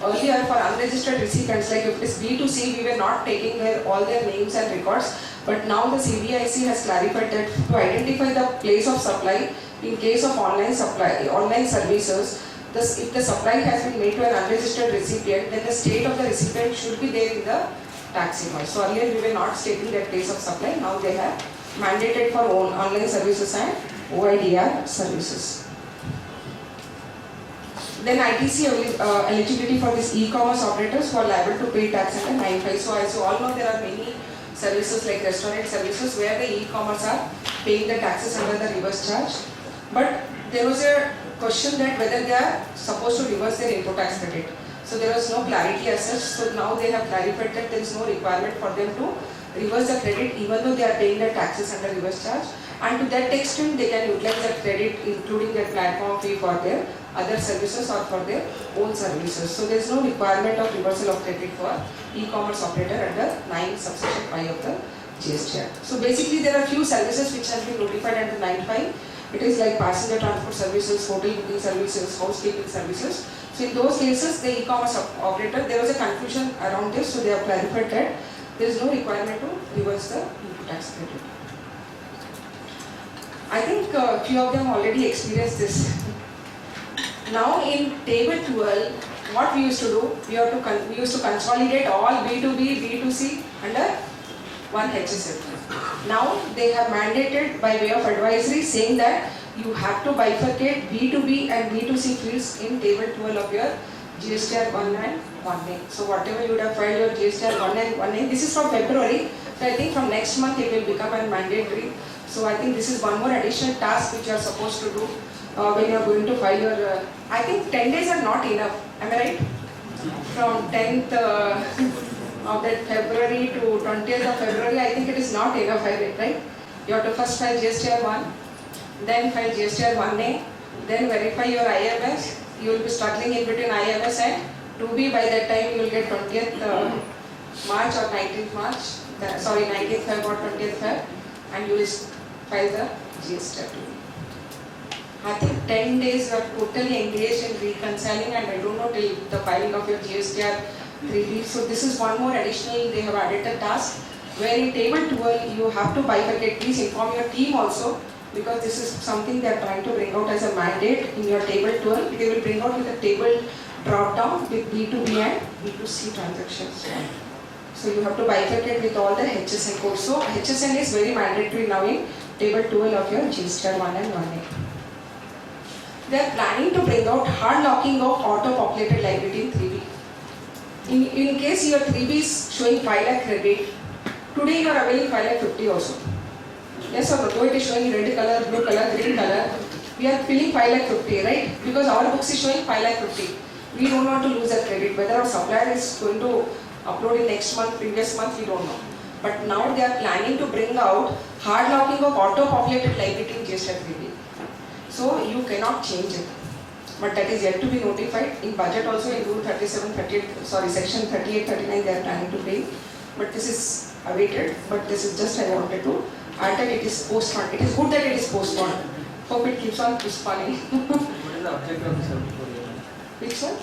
Earlier for unregistered recipients, like if it is B2C, we were not taking all their names and records, but now the CBIC has clarified that to identify the place of supply in case of online services, if the supply has been made to an unregistered recipient, then the state of the recipient should be there in the tax invoice. So earlier we were not stating that place of supply, now they have mandated for online services and OIDR services. Then ITC eligibility for these e-commerce operators who are liable to pay tax under 9(5). So as you all know, there are many services like restaurant services where the e-commerce are paying the taxes under the reverse charge. But there was a question that whether they are supposed to reverse their input tax credit. So there was no clarity as such. So now they have clarified that there is no requirement for them to reverse the credit even though they are paying the taxes under reverse charge. And to that extent, they can utilize the credit including their platform fee for their other services or for their own services. So there is no requirement of reversal of credit for e-commerce operator under 9(5) of the GST Act. So basically there are few services which have been notified under 9(5). It is like passenger transport services, hotel booking services, housekeeping services. So in those cases, the e-commerce operator, there was a confusion around this, so they have clarified that there is no requirement to reverse the input tax credit. I think a few of them already experienced this. Now in table 12, what we used to do, we used to consolidate all B2B, B2C under one HSF. Now they have mandated by way of advisory saying that you have to bifurcate B2B and B2C fields in table 12 of your GSTR 1 and 1A. So whatever you would have filed your GSTR 1 and 1A, this is from February. So I think from next month it will become a mandatory. So I think this is one more additional task which you are supposed to do when you are going to file your. I think 10 days are not enough. Am I right? From 10th of that February to 20th of February, I think it is not enough, right? You have to first file GSTR 1, then file GSTR 1A, then verify your IFS. You will be struggling in between IFS and 2B. By that time, you will get 20th March or 19th March, 19th Feb or 20th Feb, and you will file the GSTR 2B. I think 10 days you are totally engaged in reconciling, and I don't know till the filing of your GSTR 3B. So this is one more additional, they have added a task where in table 12 you have to bifurcate. Please inform your team also, because this is something they are trying to bring out as a mandate in your table 12. They will bring out with a table drop down with B2B and B2C transactions. So you have to bifurcate with all the HSN codes. So HSN is very mandatory now in table 12 of your GSTR 1 and 1A. They are planning to bring out hard locking of auto-populated liability in 3B. In case your 3B is showing 5 lakh credit, today you are availing 5 lakh 50 also. Yes or no? Though it is showing red color, blue color, green color, we are filling 5 lakh 50, right? Because our books is showing 5 lakh 50. We don't want to lose that credit. Whether our supplier is going to upload in next month, previous month, we don't know. But now they are planning to bring out hard locking of auto-populated liability in GST 3B. So you cannot change it. But that is yet to be notified. In budget also in Rule 37, 38, sorry, Section 38, 39 they are planning to bring. But this is awaited. But this is just I wanted to add that it is postponed. It is good that it is postponed. Hope it keeps on postponing. What is the objective of this article? Which one?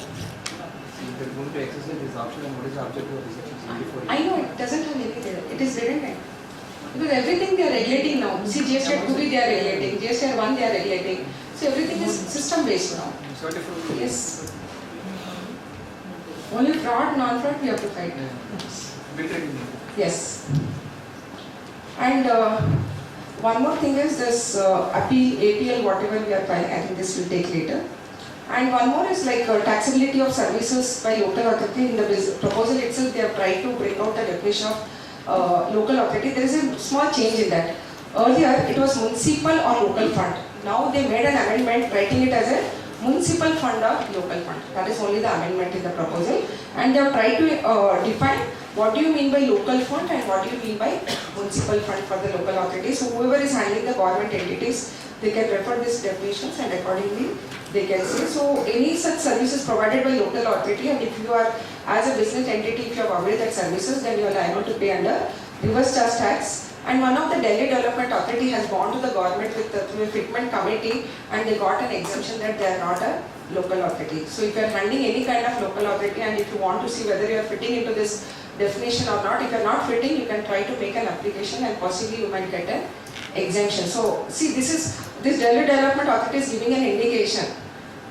They are going to exercise this option, and what is the objective of this section 74? I know it doesn't have any there. It is redundant. Because everything they are regulating now. See, GST 2B they are regulating, GST 1 they are regulating. So everything is system based now. Certified. Yes. Only fraud, non-fraud we have to fight. Bill rating. Yes. And one more thing is this appeal, APL, whatever we are filing, I think this will take later. And one more is like taxability of services by local authority. In the proposal itself, they have tried to bring out the definition of local authority. There is a small change in that. Earlier, it was municipal or local fund. Now they made an amendment writing it as a municipal fund or local fund. That is only the amendment in the proposal. And they have tried to define what do you mean by local fund and what do you mean by municipal fund for the local authorities. So whoever is handling the government entities, they can refer these definitions and accordingly they can say. So any such services provided by local authority, and if you are as a business entity, if you have availed that services, then you are liable to pay under reverse charge tax. And one of the Delhi Development Authority has gone to the government with the fitment committee and they got an exemption that they are not a local authority. So if you are handling any kind of local authority and if you want to see whether you are fitting into this definition or not, if you are not fitting, you can try to make an application and possibly you might get an exemption. So see, this Delhi Development Authority is giving an indication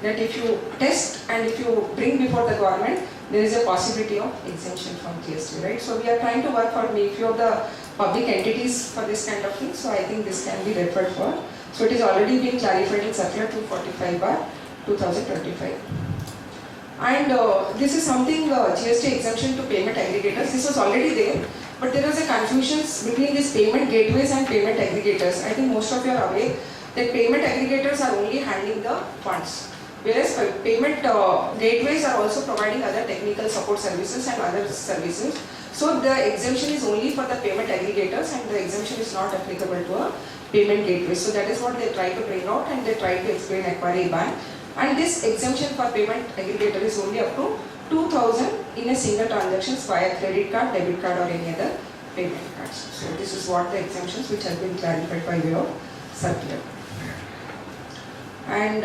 that if you test and if you bring before the government, there is a possibility of exemption from GST, right? So we are trying to work for few of the public entities for this kind of thing. So I think this can be referred for. So it is already been clarified in Circular 245/2025. And this is something GST exemption to payment aggregators. This was already there, but there was a confusion between these payment gateways and payment aggregators. I think most of you are aware that payment aggregators are only handling the funds, whereas payment gateways are also providing other technical support services and other services. So the exemption is only for the payment aggregators and the exemption is not applicable to a payment gateway. So that is what they try to bring out and they try to explain acquire ban. And this exemption for payment aggregator is only up to 2,000 in a single transaction via credit card, debit card or any other payment cards. So this is what the exemptions which have been clarified by way of circular. And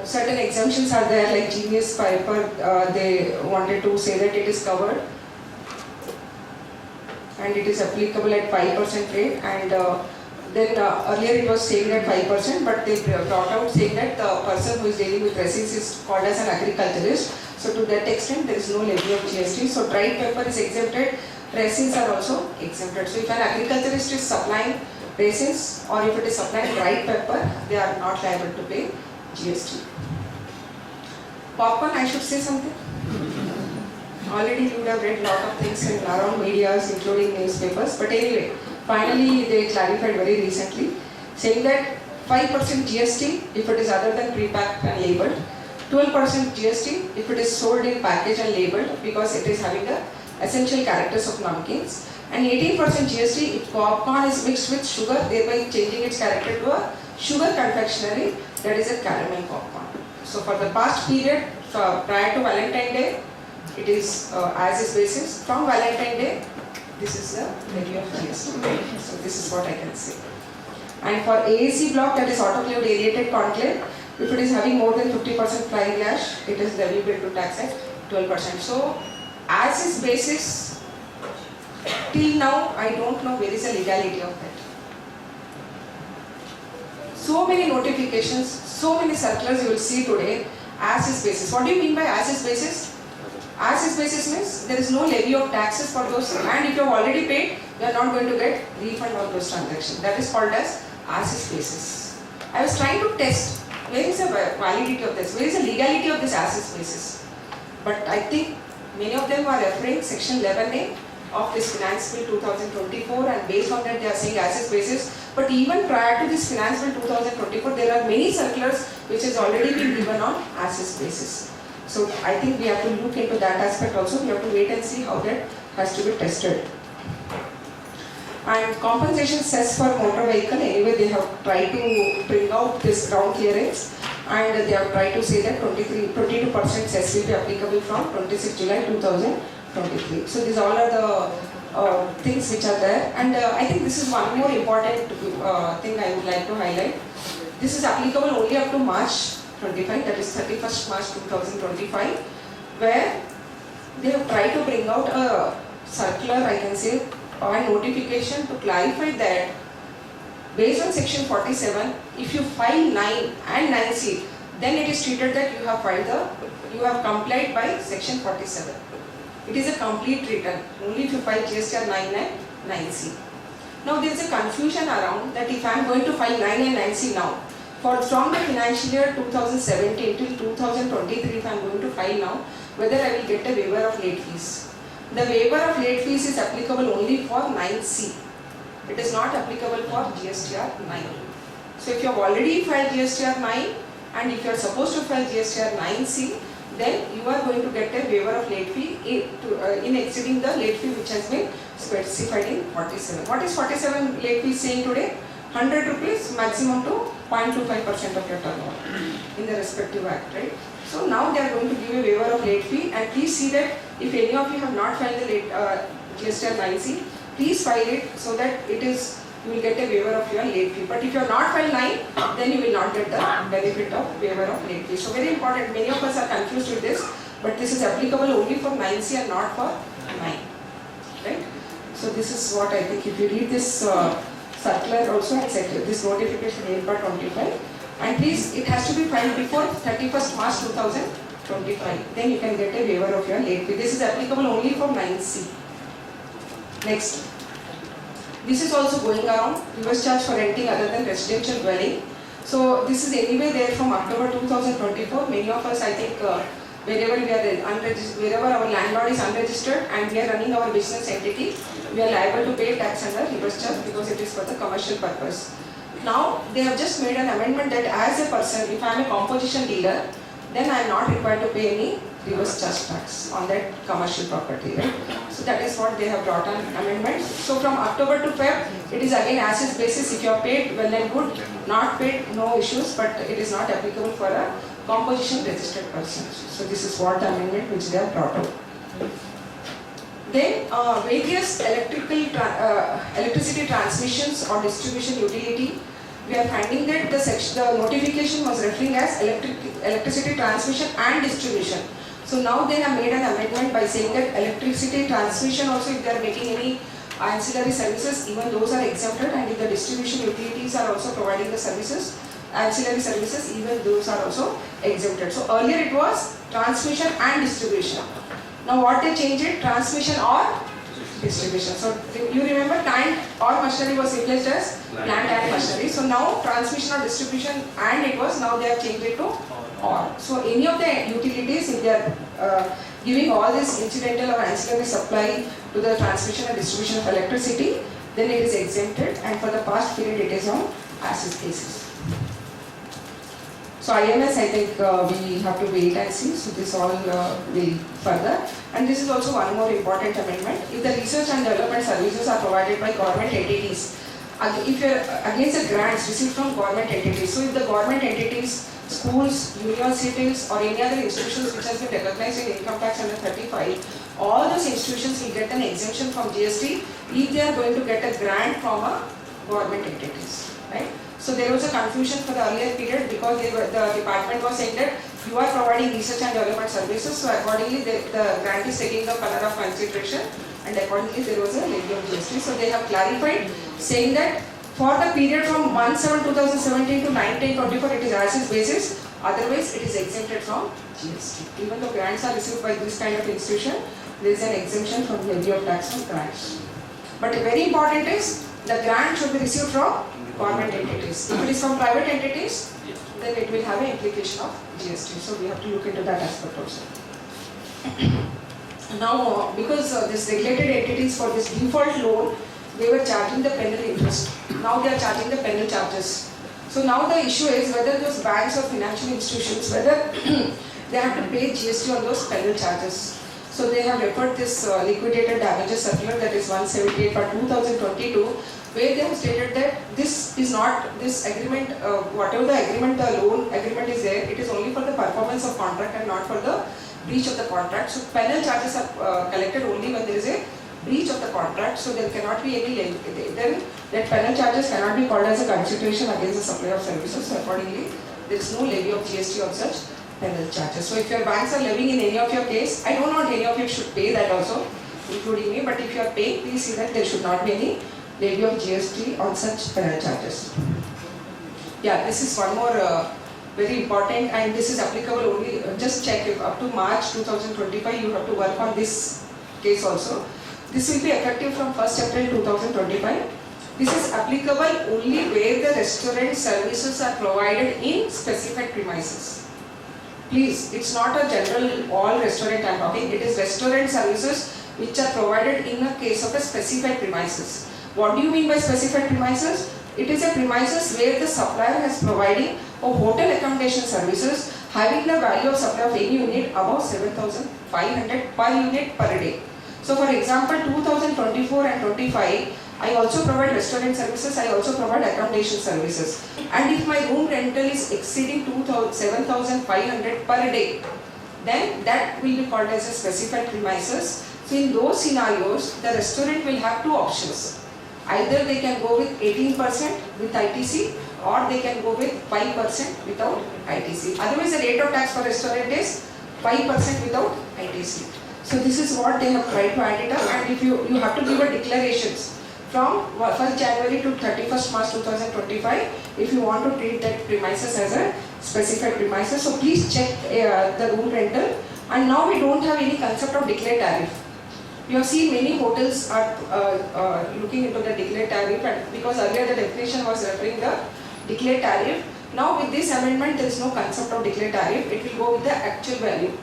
certain exemptions are there like Genius Piper, they wanted to say that it is covered and it is applicable at 5% rate, and then earlier it was saying that 5%, but they brought out saying that the person who is dealing with resins is called as an agriculturist. So to that extent there is no levy of GST. So dried pepper is exempted, resins are also exempted. So if an agriculturist is supplying resins or if it is supplying dried pepper, they are not liable to pay GST. Popcorn, I should say something? Already you would have read a lot of things in around medias, including newspapers. But anyway, finally they clarified very recently, saying that 5% GST if it is other than pre-packed and labelled, 12% GST if it is sold in package and labelled because it is having the essential characters of namkeens, and 18% GST if popcorn is mixed with sugar, thereby changing its character to a sugar confectionery, that is a caramel popcorn. So for the past period prior to Valentine Day, it is as is basis. From Valentine Day, this is the levy of GST. So this is what I can say. And for AAC block, that is autoclaved aerated conclave, if it is having more than 50% flying ash, it is leviable to tax at 12%. So as is basis, till now I don't know where is the legality of that. So many notifications, so many circulars you will see today, as is basis. What do you mean by as is basis? As is basis means there is no levy of taxes for those, and if you have already paid, you are not going to get refund of those transactions. That is called as is basis. I was trying to test where is the validity of this, where is the legality of this as is basis. But I think many of them are referring section 11A of this Finance Bill 2024, and based on that they are saying as is basis. But even prior to this Finance Bill 2024, there are many circulars which has already been given on as is basis. So I think we have to look into that aspect also. We have to wait and see how that has to be tested. And compensation cess for motor vehicle, anyway they have tried to bring out this ground clearance, and they have tried to say that 22% cess will be applicable from 26 July 2023. So these all are the things which are there, and I think this is one more important thing I would like to highlight. This is applicable only up to March 25, that is 31st March 2025, where they have tried to bring out a circular, I can say, or a notification to clarify that based on section 47, if you file 9 and 9C, then it is treated that you have complied by section 47. It is a complete return, only if you file GST 9 and 9C. Now there is a confusion around that if I am going to file 9 and 9C now, from the financial year 2017 till 2023, if I am going to file now, whether I will get a waiver of late fees. The waiver of late fees is applicable only for 9C. It is not applicable for GSTR 9. So if you have already filed GSTR 9 and if you are supposed to file GSTR 9C, then you are going to get a waiver of late fee in exceeding the late fee which has been specified in 47. What is 47 late fee saying today? 100 rupees maximum to 0.25% of your turnover in the respective act, right? So now they are going to give a waiver of late fee, and please see that if any of you have not filed the late GST 9C, please file it so that you will get a waiver of your late fee. But if you have not filed 9, then you will not get the benefit of waiver of late fee. So very important, many of us are confused with this, but this is applicable only for 9C and not for 9, right? So this is what I think. If you read this circular also, etc., this notification 8/25, and please, it has to be filed before 31st March 2025. Then you can get a waiver of your late fee. This is applicable only for 9C. Next. This is also going around, reverse charge for renting other than residential dwelling. So this is anyway there from October 2024. Many of us, I think, wherever our landlord is unregistered and we are running our business entity, we are liable to pay tax under reverse charge because it is for the commercial purpose. Now they have just made an amendment that as a person, if I am a composition dealer, then I am not required to pay any reverse charge tax on that commercial property, right? So that is what they have brought an amendment. So from October to Feb, it is again as is basis. If you are paid, well and good. Not paid, no issues, but it is not applicable for a composition registered person. So this is what the amendment which they have brought out. Then various electricity transmissions or distribution utility, we are finding that the notification was referring as electricity transmission and distribution. So now they have made an amendment by saying that electricity transmission also, if they are making any ancillary services, even those are exempted, and if the distribution utilities are also providing the services, ancillary services, even those are also exempted. So earlier it was transmission and distribution. Now what they changed it, transmission or distribution. So you remember plant or machinery was replaced as plant and machinery. So now transmission or distribution, and it was, now they have changed it to or. So any of the utilities, if they are giving all this incidental or ancillary supply to the transmission and distribution of electricity, then it is exempted, and for the past period it is on as-is basis. So IMS, I think we have to wait and see. So this all will further. And this is also one more important amendment. If the research and development services are provided by government entities, if you are against the grants received from government entities, so if the government entities, schools, universities or any other institutions which has been recognized in income tax under 35, all those institutions will get an exemption from GST if they are going to get a grant from a government entities, right? So there was a confusion for the earlier period because the department was saying that you are providing research and development services, so accordingly the grant is taking the color of consideration, and accordingly there was a levy of GST. So they have clarified saying that for the period from 1/7/2017 to 9/10/24 it is as-is basis, otherwise it is exempted from GST. Even though grants are received by this kind of institution, there is an exemption from levy of tax on grants. But very important is the grant should be received from government entities. If it is from private entities, then it will have an implication of GST. So we have to look into that aspect also. Now, because this regulated entities for this default loan, they were charging the penal interest. Now they are charging the penal charges. So now the issue is whether those banks or financial institutions, whether they have to pay GST on those penal charges. So they have referred this liquidated damages circular, that is 178 for 2022, where they have stated that this is not, this agreement, whatever the agreement, the loan agreement is there, it is only for the performance of contract and not for the breach of the contract. So penal charges are collected only when there is a breach of the contract, so there cannot be any, then that penal charges cannot be called as a consideration against the supply of services. So accordingly, there is no levy of GST on such penal charges. So if your banks are levying in any of your case, I don't want any of you should pay that also, including me, but if you are paying, please see that there should not be any levy of GST on such penal charges. Yeah, this is one more very important, and this is applicable only, just check if up to March 2025 you have to work on this case also. This will be effective from 1st April 2025. This is applicable only where the restaurant services are provided in specified premises. Please, it's not a general all restaurant I am talking, it is restaurant services which are provided in a case of a specified premises. What do you mean by specified premises? It is a premises where the supplier has providing a hotel accommodation services having the value of supply of any unit above 7,500 per unit per day. So for example, 2024 and 25, I also provide restaurant services, I also provide accommodation services. And if my room rental is exceeding 7,500 per day, then that will be called as a specified premises. So in those scenarios, the restaurant will have two options. Either they can go with 18% with ITC, or they can go with 5% without ITC. Otherwise, the rate of tax for restaurant is 5% without ITC. So this is what they have tried to add it up, and if you have to give a declarations from 1st January to 31st March 2025 if you want to treat that premises as a specified premises. So please check the room rental, and now we don't have any concept of declared tariff. You have seen many hotels are looking into the declared tariff, and because earlier the definition was referring the declared tariff. Now with this amendment there is no concept of declared tariff, it will go with the actual value.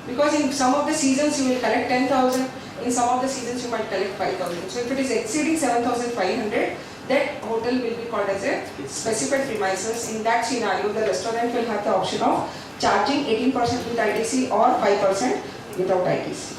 Because in some of the seasons you will collect 10,000, in some of the seasons you might collect 5,000. So if it is exceeding 7,500, that hotel will be called as a specified premises. In that scenario, the restaurant will have the option of charging 18% with ITC or 5% without ITC.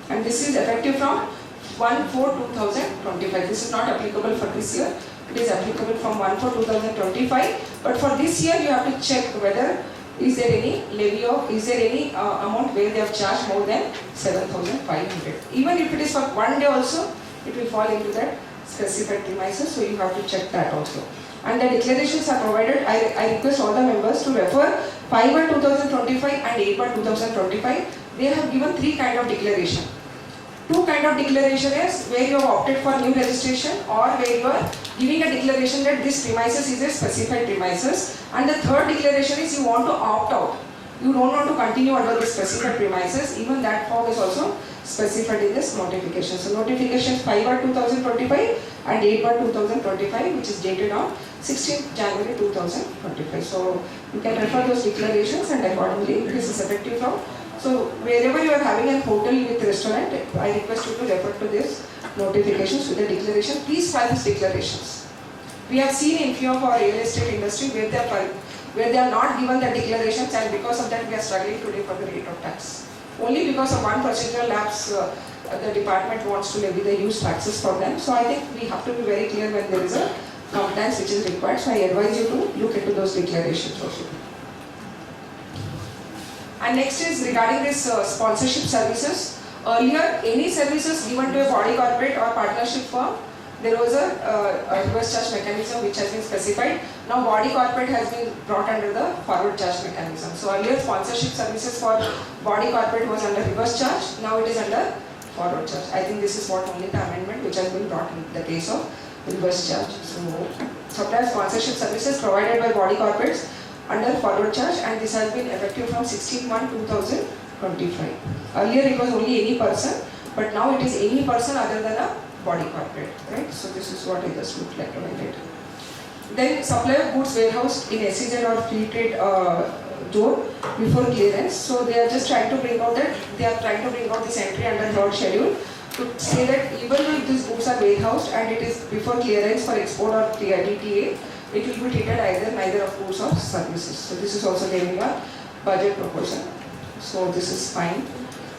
And this is effective from 1/4/2025. This is not applicable for this year. It is applicable from 1/4/2025. But for this year, you have to check whether is there any levy or is there any amount where they have charged more than 7,500. Even if it is for one day also, it will fall into that specified premises. So you have to check that also. And the declarations are provided. I request all the members to refer 5/2025 and 8/2025. They have given three kind of declaration. Two kind of declaration is where you have opted for new registration, or where you are giving a declaration that this premises is a specified premises, and the third declaration is you want to opt out. You don't want to continue under the specified premises. Even that form is also specified in this notification. So notification 5/2025 and 8/2025, which is dated on 16th January 2025. So you can refer those declarations, and accordingly this is effective from. So wherever you are having a hotel with restaurant, I request you to refer to this notifications with the declaration. Please file these declarations. We have seen in few of our real estate industry where they are not given the declarations, and because of that we are struggling today for the rate of tax. Only because of one procedural lapse, the department wants to levy the use taxes for them. So I think we have to be very clear when there is a compliance which is required. So I advise you to look into those declarations also. And next is regarding this sponsorship services. Earlier, any services given to a body corporate or partnership firm, there was a reverse charge mechanism which has been specified. Now body corporate has been brought under the forward charge mechanism. So earlier sponsorship services for body corporate was under reverse charge, now it is under forward charge. I think this is what only the amendment which has been brought in the case of reverse charge. So supply sponsorship services provided by body corporates under forward charge, and this has been effective from 16/1/2025. Earlier it was only any person, but now it is any person other than a body corporate, right? So this is what I just would like to highlight. Then supply of goods warehoused in SEZ or free trade zone before clearance. So they are just trying to bring out this entry under third schedule to say that even if these goods are warehoused and it is before clearance for export or DTA, it will be treated either neither of goods or services. So this is also there in your budget proposal. So this is fine.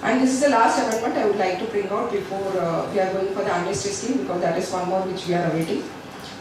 And this is the last amendment I would like to bring out before we are going for the amnesty scheme, because that is one more which we are awaiting.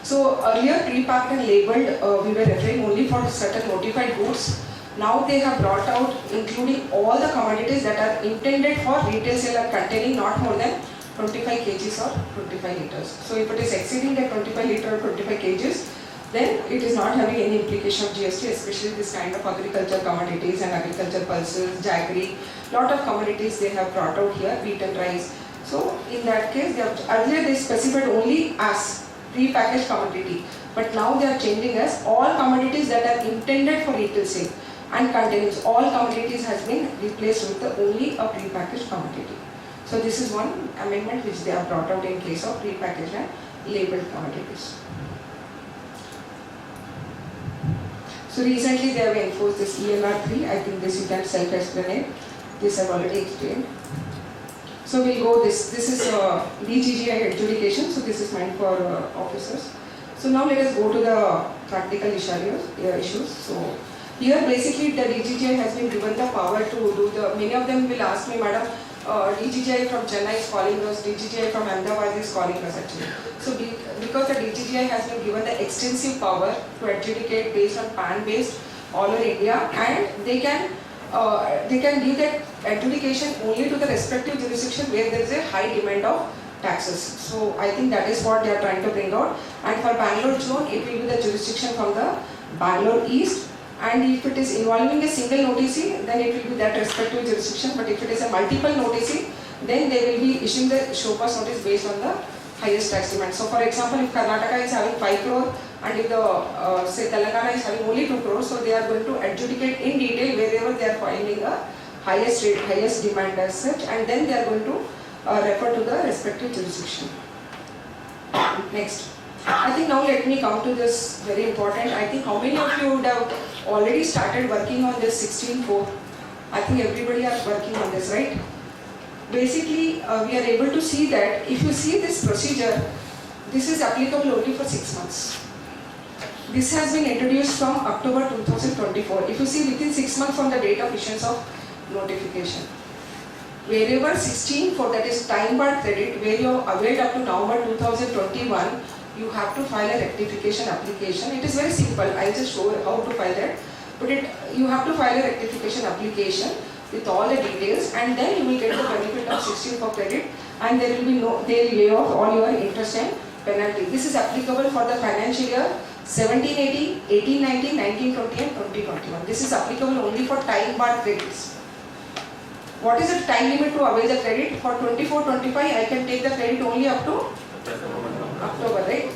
So earlier pre-packed and labelled, we were referring only for certain notified goods. Now they have brought out including all the commodities that are intended for retail sale and containing not more than 25 kgs or 25 liters. So if it is exceeding the 25 liter or 25 kgs, then it is not having any implication of GST, especially this kind of agriculture commodities and agriculture pulses, jaggery, lot of commodities they have brought out here, wheat and rice. So in that case, earlier they specified only as pre-packaged commodity, but now they are changing as all commodities that are intended for retail sale and contains all commodities has been replaced with only a pre-packaged commodity. So this is one amendment which they have brought out in case of pre-packaged and labeled commodities. So recently they have enforced this ELR 3. I think this you can self-explain. This I have already explained. So we'll go this. This is DGGI adjudication. So this is meant for officers. So now let us go to the practical issues. So here basically the DGGI has been given the power to do the. Many of them will ask me, Madam, DGGI from Chennai is calling us, DGGI from Ahmedabad is calling us actually. So because the DGGI has been given the extensive power to adjudicate based on PAN based all over India, and they can give that adjudication only to the respective jurisdiction where there is a high demand of taxes. So I think that is what they are trying to bring out. And for Bangalore zone, it will be the jurisdiction from the Bangalore East. And if it is involving a single notice, then it will be that respective jurisdiction. But if it is a multiple notice, then they will be issuing the show cause notice based on the highest tax demand. So for example, if Karnataka is having 5 crore and if the say Telangana is having only 2 crore, so they are going to adjudicate in detail wherever they are finding a highest rate, highest demand as such, and then they are going to refer to the respective jurisdiction. Next. I think now let me come to this very important. I think how many of you would have already started working on this 16.4? I think everybody is working on this, right? Basically, we are able to see that if you see this procedure, this is applicable only for 6 months. This has been introduced from October 2024. If you see within 6 months from the date of issuance of notification. Wherever 16.4, that is time bar credit, where you have availed up to November 2021, you have to file a rectification application. It is very simple. I'll just show you how to file that. But you have to file a rectification application with all the details, and then you will get the benefit of 16 credit, and there will be no, they will waive off all your interest and penalty. This is applicable for the financial year 17-18, 18-19, 19-20 and 20-21. This is applicable only for time bar credits. What is the time limit to avail the credit? For 24-25, I can take the credit only up to October, right?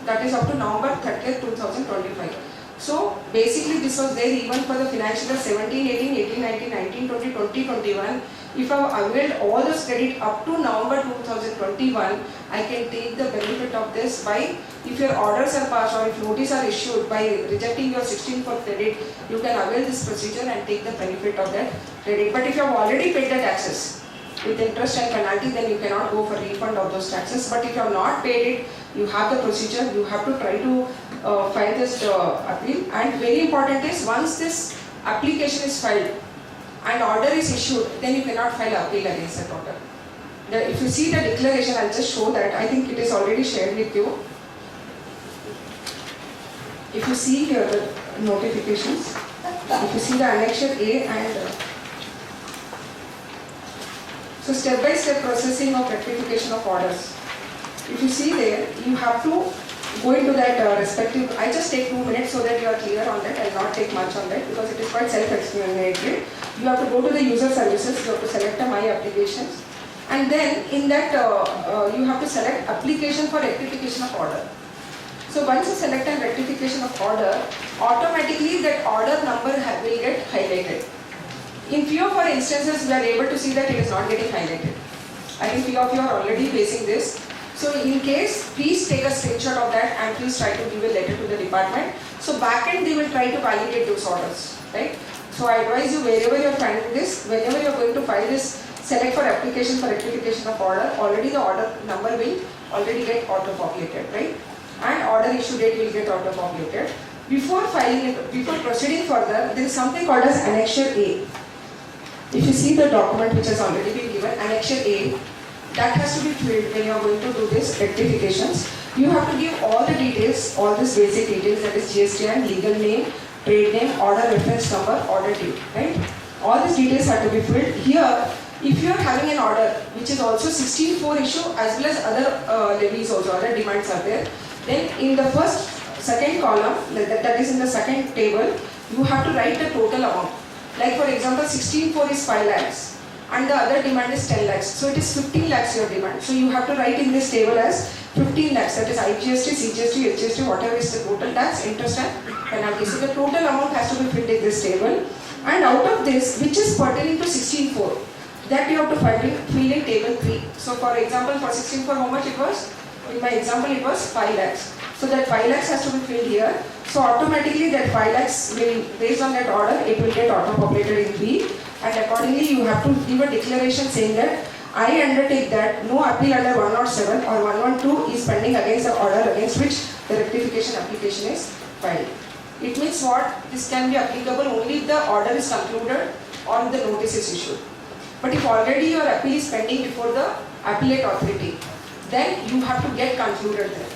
That is up to November 30th, 2025. So basically this was there even for the financial year 17-18, 18-19, 19-20, 20-21. If I have availed all this credit up to November 2021, I can take the benefit of this by, if your orders are passed or if notice are issued by rejecting your 16 for credit, you can avail this procedure and take the benefit of that credit. But if you have already paid the taxes with interest and penalty, then you cannot go for refund of those taxes. But if you have not paid it, you have the procedure, you have to try to file this appeal. And very important is, once this application is filed and order is issued, then you cannot file appeal against that order. If you see the declaration, I'll just show that. I think it is already shared with you. If you see here the notifications, if you see the annexure A and so step-by-step processing of rectification of orders. If you see there, you have to go into that respective. I just take 2 minutes so that you are clear on that. I will not take much on that because it is quite self-explanatory. You have to go to the user services, you have to select My Applications, and then in that you have to select application for rectification of order. So once you select a rectification of order, automatically that order number will get highlighted. In few of our instances, we are able to see that it is not getting highlighted. I think few of you are already facing this. So in case, please take a screenshot of that and please try to give a letter to the department. So back end, they will try to validate those orders, right? So I advise you, wherever you are finding this, whenever you are going to file this, select for application for rectification of order, already the order number will already get auto-populated, right? And order issue date will get auto-populated. Before filing it, before proceeding further, there is something called as annexure A. If you see the document which has already been given, Annexure A, that has to be filled when you are going to do this rectifications. You have to give all the details, all these basic details, that is GST and legal name, trade name, order reference number, order date, right? All these details have to be filled. Here, if you are having an order which is also 16.4 issue as well as other levies also, other demands are there, then in the second column, that is in the second table, you have to write the total amount. Like for example, 16.4 is 5 lakhs and the other demand is 10 lakhs. So it is 15 lakhs your demand. So you have to write in this table as 15 lakhs, that is IGST, CGST, HGST, whatever is the total tax, interest and penalty. So the total amount has to be filled in this table. And out of this, which is pertaining to 16.4, that you have to fill in table 3. So for example, for 16.4, how much it was? In my example, it was 5 lakhs. So that 5 lakhs has to be filled here. So automatically that 5 lakhs will, based on that order, it will get auto-populated in B. And accordingly, you have to give a declaration saying that I undertake that no appeal under 107 or 112 is pending against the order against which the rectification application is filed. It means what? This can be applicable only if the order is concluded or the notice is issued. But if already your appeal is pending before the appellate authority, then you have to get concluded there.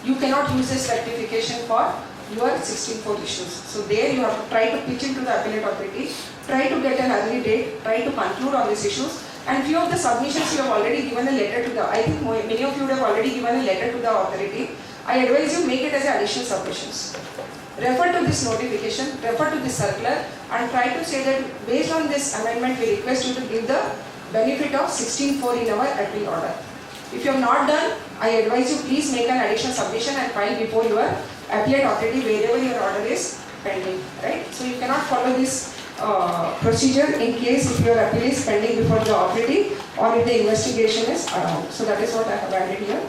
You cannot use this rectification for your 16.4 issues. So there you have to try to pitch into the appellate authority, try to get an early date, try to conclude on these issues. And few of the submissions you have already given a letter to the, I think many of you would have already given a letter to the authority. I advise you make it as additional submissions. Refer to this notification, refer to this circular and try to say that based on this amendment we request you to give the benefit of 16.4 in our appeal order. If you have not done, I advise you please make an additional submission and file before your appellate authority wherever your order is pending, right? So you cannot follow this procedure in case if your appeal is pending before the authority or if the investigation is around. So that is what I have added here.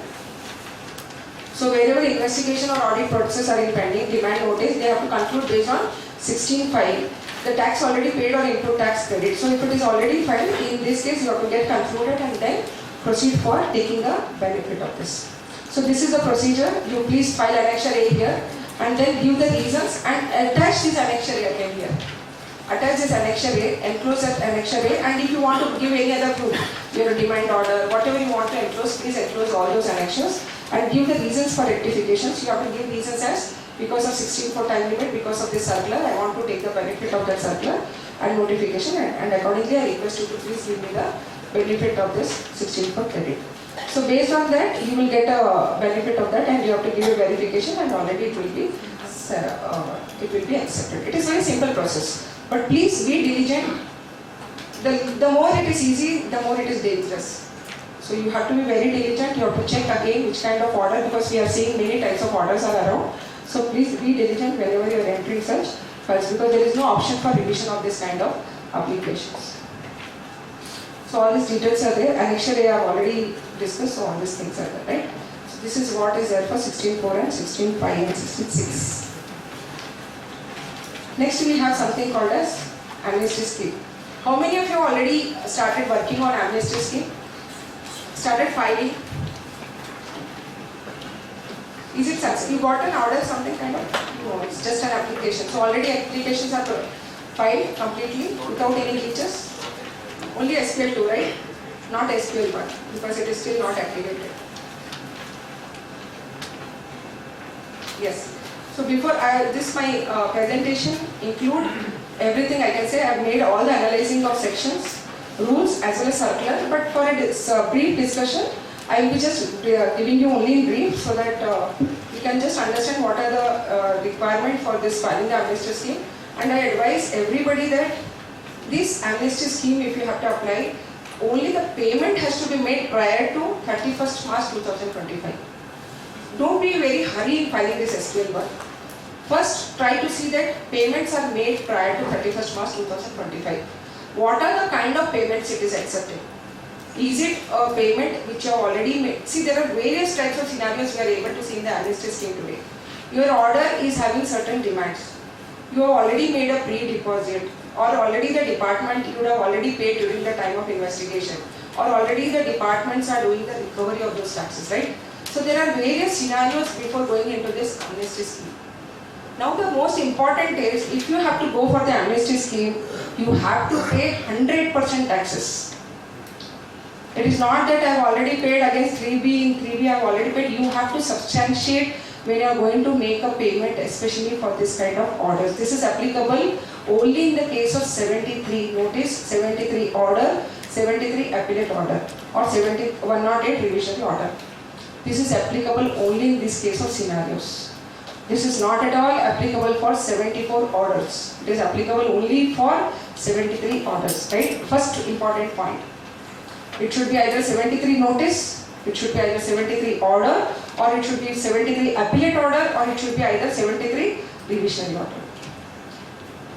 So wherever investigation or audit processes are in pending, demand notice, they have to conclude based on 16.5. The tax already paid or input tax credit. So if it is already filed, in this case you have to get concluded and then proceed for taking the benefit of this. So this is the procedure. You please file Annexure A here and then give the reasons and attach this Annexure A again here. Attach this Annexure A, enclose that Annexure A, and if you want to give any other proof, your demand order, whatever you want to enclose, please enclose all those annexures and give the reasons for rectifications. You have to give reasons as because of 16.4 time limit, because of this circular, I want to take the benefit of that circular and notification, and accordingly I request you to please give me the benefit of this 16.4 credit. So based on that, you will get a benefit of that and you have to give a verification and already it will be accepted. It is a very simple process. But please be diligent. The more it is easy, the more it is dangerous. So you have to be very diligent. You have to check again which kind of order, because we are seeing many types of orders are around. So please be diligent whenever you are entering such files, because there is no option for revision of this kind of applications. So all these details are there. Annexure A I have already discussed, so all these things are there, right? So this is what is there for 16.4 and 16.5 and 16.6. Next we have something called as Amnesty scheme. How many of you already started working on Amnesty scheme? Started filing? Is it successful? You got an order, something kind of? No, it's just an application. So already applications are filed completely without any glitches? Only SQL2, right? Not SQL1, because it is still not activated. Yes. So before my presentation include everything, I can say I have made all the analyzing of sections, rules as well as circular, but for a brief discussion, I will be just giving you only in brief so that you can just understand what are the requirements for this filing the amnesty scheme. And I advise everybody that this amnesty scheme, if you have to apply, only the payment has to be made prior to 31st March 2025. Don't be very hurry in filing this SQL1. First, try to see that payments are made prior to 31st March 2025. What are the kind of payments it is accepting? Is it a payment which you have already made? See, there are various types of scenarios we are able to see in the amnesty scheme today. Your order is having certain demands. You have already made a pre-deposit, or already the department you would have already paid during the time of investigation, or already the departments are doing the recovery of those taxes, right? So there are various scenarios before going into this amnesty scheme. Now the most important is, if you have to go for the amnesty scheme, you have to pay 100% taxes. It is not that I have already paid against 3B, in 3B I have already paid. You have to substantiate when you are going to make a payment, especially for this kind of orders. This is applicable only in the case of 73 notice, 73 order, 73 appellate order or 108 revisional order. This is applicable only in this case of scenarios. This is not at all applicable for 74 orders. It is applicable only for 73 orders, right? First important point. It should be either 73 notice, it should be either 73 order, or it should be 73 appellate order, or it should be either 73 revisional order.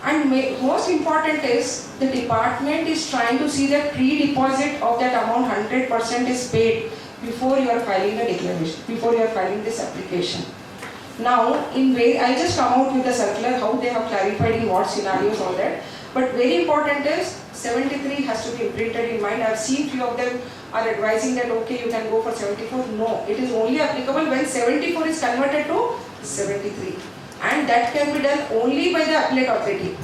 And most important is the department is trying to see that pre-deposit of that amount 100% is paid before you are filing the declaration, before you are filing this application. Now, I just come out with the circular how they have clarified in what scenarios, all that. But very important is 73 has to be imprinted in mind. I have seen few of them are advising that okay, you can go for 74. No, it is only applicable when 74 is converted to 73. And that can be done only by the appellate authority.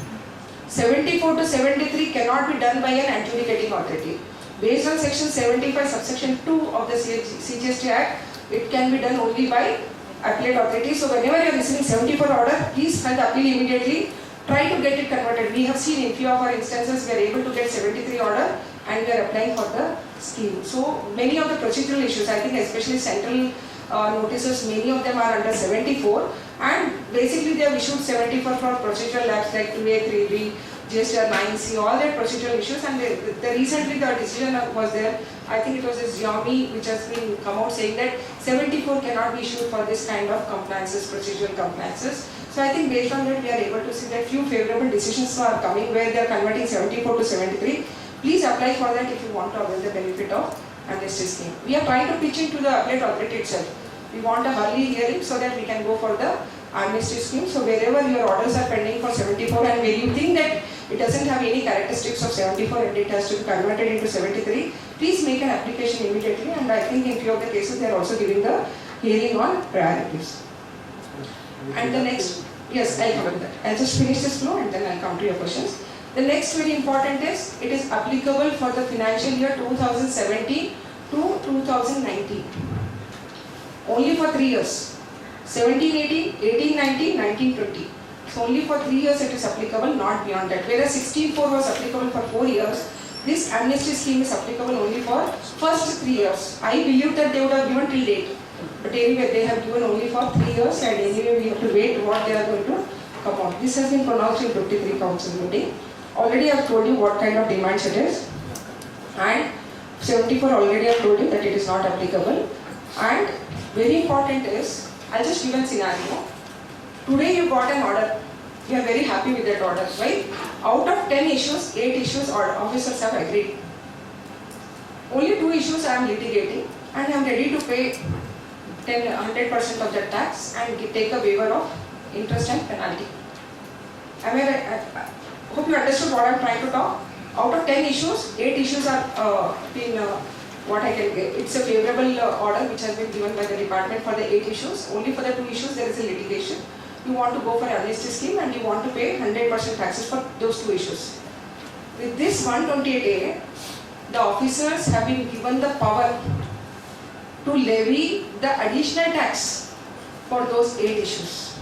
74 to 73 cannot be done by an adjudicating authority. Based on section 75 subsection 2 of the CGST Act, it can be done only by appellate authority. So whenever you are receiving 74 order, please file the appeal immediately. Try to get it converted. We have seen in few of our instances we are able to get 73 order and we are applying for the scheme. So many of the procedural issues, I think especially central notices, many of them are under 74, and basically they have issued 74 for procedural lapse like 2A, 3B, GST 9C, all that procedural issues, and recently the decision was there, I think it was this Xiaomi which has been come out saying that 74 cannot be issued for this kind of compliances, procedural compliances. So I think based on that we are able to see that few favorable decisions are coming where they are converting 74 to 73. Please apply for that if you want to avail the benefit of Amnesty scheme. We are trying to pitch into the appellate authority itself. We want a early hearing so that we can go for the Amnesty scheme. So wherever your orders are pending for 74 and where you think that it doesn't have any characteristics of 74 and it has to be converted into 73, please make an application immediately, and I think in few of the cases they are also giving the hearing on priorities. And the next, yes, I'll come to that. I'll just finish this flow and then I'll come to your questions. The next very important is, it is applicable for the financial year 2017 to 2019. Only for 3 years. 17-18, 18-19, 19-20. So only for 3 years it is applicable, not beyond that. Whereas 16-4 was applicable for 4 years, this amnesty scheme is applicable only for first 3 years. I believe that they would have given till date. But anyway, they have given only for 3 years, and anyway we have to wait what they are going to come out. This has been pronounced in 53 council meeting. Already I have told you what kind of demands it is. And 74 already I have told you that it is not applicable. And very important is, I'll just give a scenario. Today you got an order. You are very happy with that order, right? Out of 10 issues, 8 issues officers have agreed. Only 2 issues I am litigating, and I am ready to pay 100% of the tax and take a waiver of interest and penalty. I hope you understood what I am trying to talk. Out of 10 issues, 8 issues are what I can get. It's a favorable order which has been given by the department for the 8 issues. Only for the 2 issues there is a litigation. You want to go for amnesty scheme and you want to pay 100% taxes for those 2 issues. With this 128A, the officers have been given the power to levy the additional tax for those 8 issues.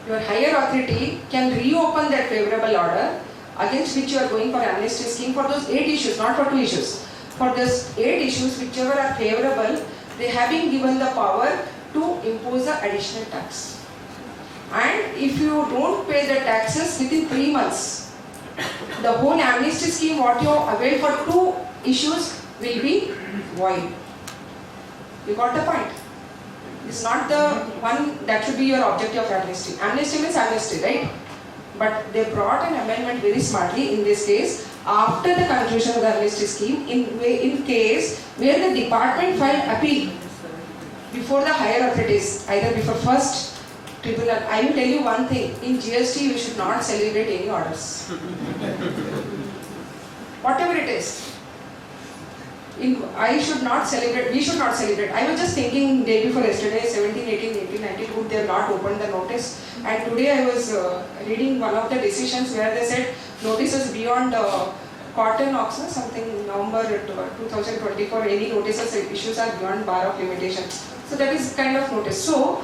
Your higher authority can reopen that favorable order against which you are going for amnesty scheme for those 8 issues, not for 2 issues. For those 8 issues, whichever are favorable, they have been given the power to impose the additional tax. And if you don't pay the taxes within 3 months, the whole amnesty scheme what you avail for 2 issues will be void. You got the point? It's not the one that should be your objective of amnesty. Amnesty means amnesty, right? But they brought an amendment very smartly in this case after the conclusion of the amnesty scheme in case where the department filed appeal before the higher authorities, either before first tribunal. I will tell you one thing, in GST we should not celebrate any orders. Whatever it is. I should not celebrate, we should not celebrate. I was just thinking day before yesterday, 17, 18, 18, 19, would they have not opened the notice? And today I was reading one of the decisions where they said notices beyond cotton auction, something November 2024, any notices issues are beyond bar of limitation. So that is kind of notice. So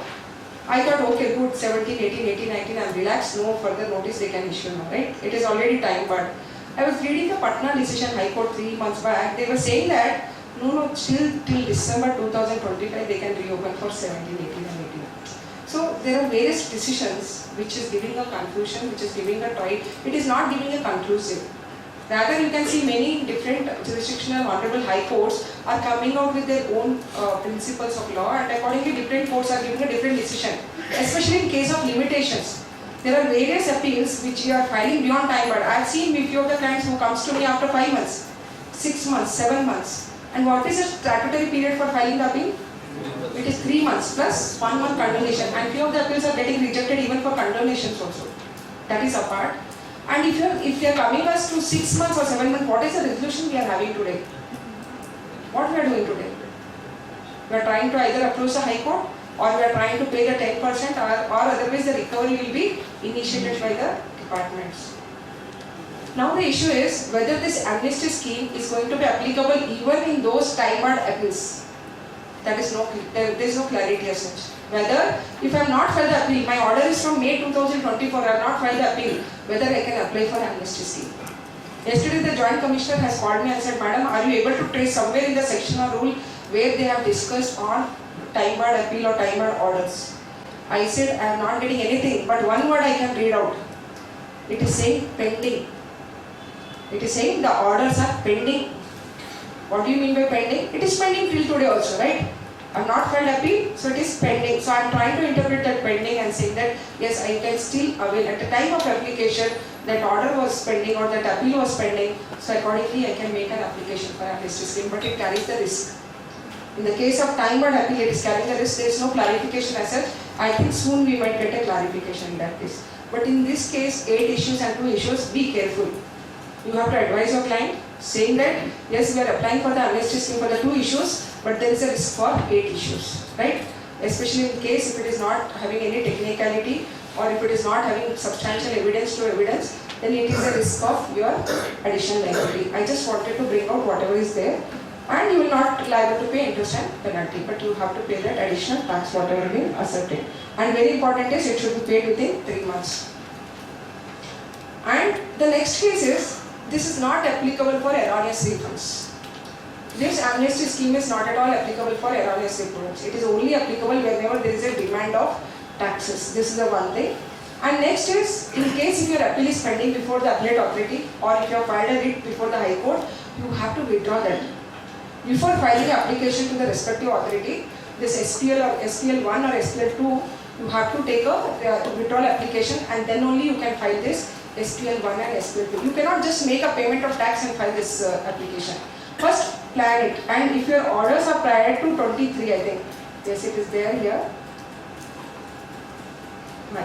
I thought, okay, good, 17, 18, 18, 19, I'm relaxed, no further notice they can issue now, right? It is already time barred. I was reading the Patna decision, High Court 3 months back, they were saying that, no, till December 2025 they can reopen for 17, 18 and 18. So there are various decisions which is giving a confusion, which is giving a toy, it is not giving a conclusive. Rather, you can see many different jurisdictional honorable high courts are coming out with their own principles of law, and accordingly different courts are giving a different decision, especially in case of limitations. There are various appeals which you are filing beyond time, but I have seen a few of the clients who comes to me after 5 months, 6 months, 7 months. And what is the statutory period for filing the appeal? It is 3 months plus 1 month condemnation, and few of the appeals are getting rejected even for condemnations also. That is apart. And if you are coming us to 6 months or 7 months, what is the resolution we are having today? What we are doing today? We are trying to either approach the High Court, or we are trying to pay the 10%, or otherwise the recovery will be initiated by the departments. Now the issue is whether this amnesty scheme is going to be applicable even in those time-barred appeals. There is no clarity as such. Whether, if I have not filed the appeal, my order is from May 2024, I have not filed the appeal, whether I can apply for amnesty scheme. Yesterday the Joint Commissioner has called me and said, Madam, are you able to trace somewhere in the section or rule where they have discussed on time-barred appeal or time-barred orders? I said, I am not getting anything, but one word I can read out. It is saying pending. It is saying the orders are pending. What do you mean by pending? It is pending till today also, right? I have not filed appeal, so it is pending. So I am trying to interpret that pending and saying that yes, I can still avail. At the time of application, that order was pending or that appeal was pending, so accordingly I can make an application for amnesty scheme, but it carries the risk. In the case of time-barred appeal, it is carrying the risk. There is no clarification as such. I think soon we might get a clarification in that case. But in this case, 8 issues and 2 issues, be careful. You have to advise your client saying that yes, we are applying for the amnesty scheme for the 2 issues, but there is a risk for 8 issues, right? Especially in case if it is not having any technicality or if it is not having substantial evidence to evidence, then it is a risk of your additional liability. I just wanted to bring out whatever is there, and you will not liable to pay interest and penalty, but you have to pay that additional tax whatever been ascertained. And very important is it should be paid within 3 months. And the next case is, this is not applicable for erroneous refunds. This amnesty scheme is not at all applicable for erroneous refunds. It is only applicable whenever there is a demand of taxes. This is the one thing. And next is, in case if your appeal is pending before the appellate authority or if you have filed a writ before the High Court, you have to withdraw that. Before filing application to the respective authority, this SPL or SPL1 or SPL2, you have to take a withdrawal application, and then only you can file this SPL1 and SPL2. You cannot just make a payment of tax and file this application. First, plan it, and if your orders are prior to 23, I think, yes, it is there here.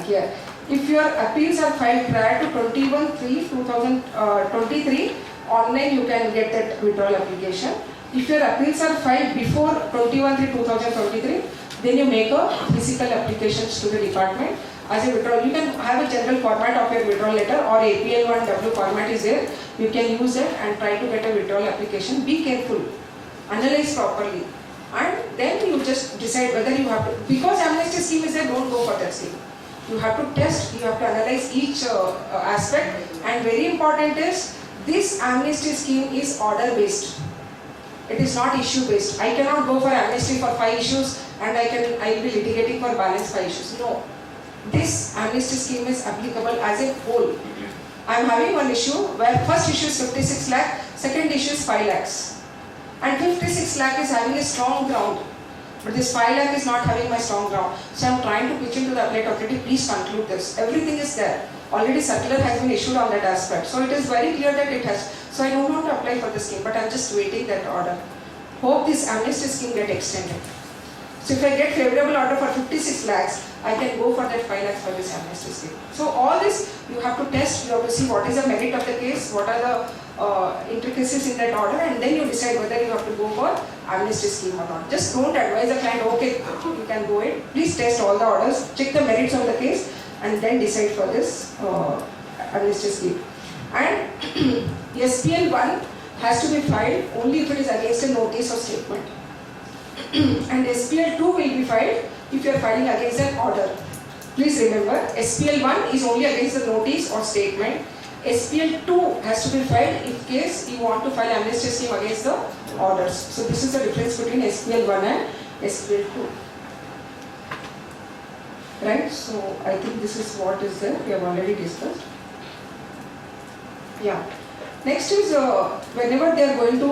Here. If your appeals are filed prior to 21/3/2023, online you can get that withdrawal application. If your appeals are filed before 21/3/2023, then you make a physical applications to the department as a withdrawal. You can have a general format of your withdrawal letter, or APL1W format is there. You can use it and try to get a withdrawal application. Be careful, analyze properly, and then you just decide whether you have to. Because amnesty scheme is there, don't go for that scheme. You have to test, you have to analyze each aspect, and very important is this amnesty scheme is order based. It is not issue based. I cannot go for amnesty for 5 issues and I will be litigating for balance 5 issues. No. This amnesty scheme is applicable as a whole. I am having one issue where first issue is 56 lakh, second issue is 5 lakhs. And 56 lakh is having a strong ground. But this 5 lakh is not having my strong ground. So I am trying to pitch into the appellate authority, please conclude this. Everything is there. Already circular has been issued on that aspect. So it is very clear that it has. So I don't want to apply for the scheme, but I am just waiting that order. Hope this amnesty scheme get extended. So if I get favorable order for 56 lakhs, I can go for that 5 lakhs for this amnesty scheme. So all this you have to test, you have to see what is the merit of the case, what are the intricacies in that order, and then you decide whether you have to go for amnesty scheme or not. Just don't advise the client, okay, you can go in. Please test all the orders, check the merits of the case, and then decide for this amnesty scheme. And SPL1 has to be filed only if it is against a notice or statement. And SPL2 will be filed if you are filing against an order. Please remember, SPL1 is only against the notice or statement. SPL2 has to be filed in case you want to file amnesty scheme against the orders. So this is the difference between SPL1 and SPL2. Right, so I think this is what is there, we have already discussed. Yeah. Next is whenever they are going to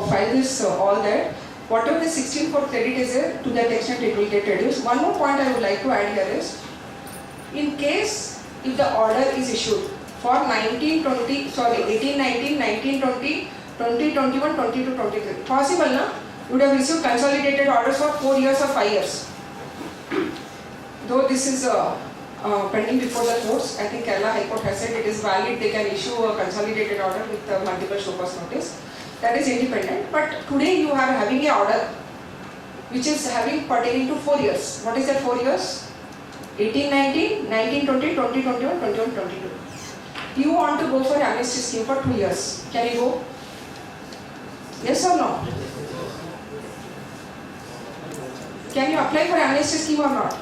file this all that, whatever the 16 for credit is there, to that extent it will get reduced. One more point I would like to add here is, in case if the order is issued for 1920, sorry 1819, 1920, 2021, 22, 23, possible na? You would have received consolidated orders for 4 years or 5 years. Though this is pending before the courts, I think Kerala High Court has said it is valid, they can issue a consolidated order with multiple show cause notice. That is independent, but today you are having an order which is having pertaining to 4 years. What is that 4 years? 18, 19, 19, 20, 20, 21, 21, 22. You want to go for amnesty scheme for 2 years. Can you go? Yes or no? Can you apply for amnesty scheme or not?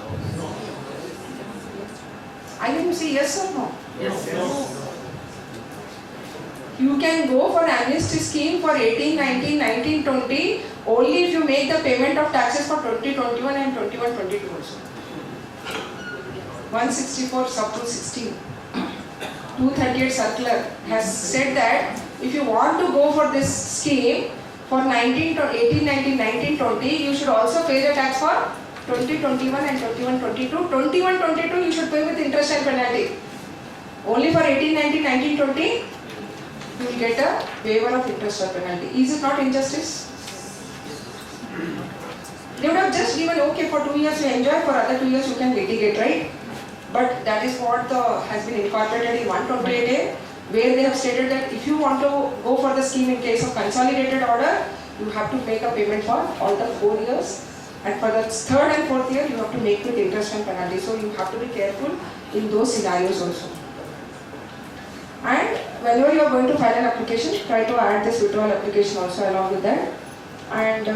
I mean, you say yes or no? Yes. You can go for amnesty scheme for 18, 19, 19, 20 only if you make the payment of taxes for 2021 and 21, 22 also. 164 sub 216. 238 circular has said that if you want to go for this scheme for 19 to 18, 19, 19, 20, you should also pay the tax for 20, 21 and 21, 22. 21, 22 you should pay with interest and penalty. Only for 18, 19, 19, 20 you will get a waiver of interest or penalty. Is it not injustice? They would have just given, okay, for 2 years you enjoy, for other 2 years you can litigate, right? But that is what has been incorporated in 128A, where they have stated that if you want to go for the scheme in case of consolidated order, you have to make a payment for all the 4 years. And for the third and fourth year, you have to make with interest and penalty. So you have to be careful in those scenarios also. And whenever you are going to file an application, try to add this withdrawal application also along with that. And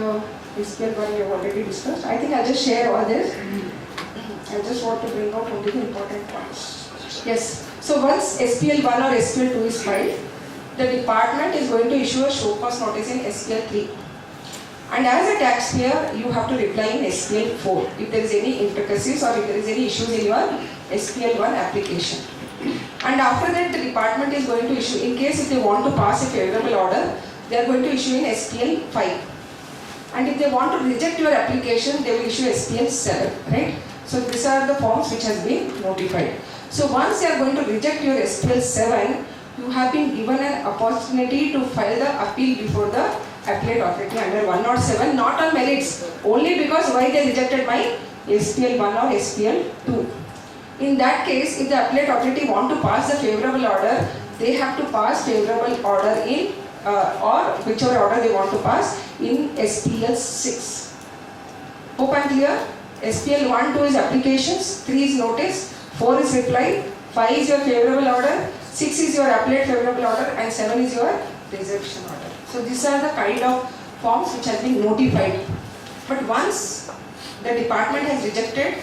SPL1 we have already discussed. I think I'll just share all this. I just want to bring out only the important points. Yes. So once SPL1 or SPL2 is filed, the department is going to issue a show cause notice in SPL3. And as a taxpayer, you have to reply in SPL4 if there is any intricacies or if there is any issues in your SPL1 application. And after that, the department is going to issue, in case if they want to pass a favorable order, they are going to issue in SPL5. And if they want to reject your application, they will issue SPL7, right? So these are the forms which has been notified. So once they are going to reject your SPL7, you have been given an opportunity to file the appeal before the appellate authority under 107, not on merits, only because why they rejected my SPL1 or SPL2. In that case, if the appellate authority want to pass the favorable order, they have to pass favorable order in or whichever order they want to pass in SPL6. Hope I am clear? SPL1, 2 is applications, 3 is notice, 4 is reply, 5 is your favorable order, 6 is your appellate favorable order, and 7 is your reception order. So these are the kind of forms which has been notified. But once the department has rejected,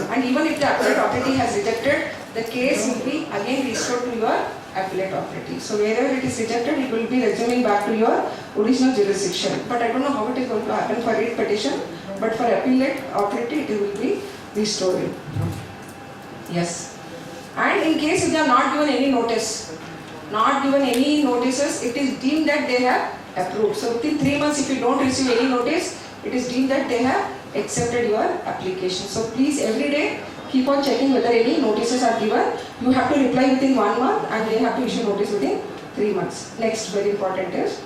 and even if the appellate authority has rejected, the case will be again restored to your appellate authority. So wherever it is rejected, it will be resuming back to your original jurisdiction. But I don't know how it is going to happen for writ petition, but for appellate authority, it will be restored. Yes. And in case if they are not given any notice, not given any notices, it is deemed that they have approved. So within 3 months, if you don't receive any notice, it is deemed that they have accepted your application. So please every day keep on checking whether any notices are given. You have to reply within 1 month and they have to issue notice within 3 months. Next very important is,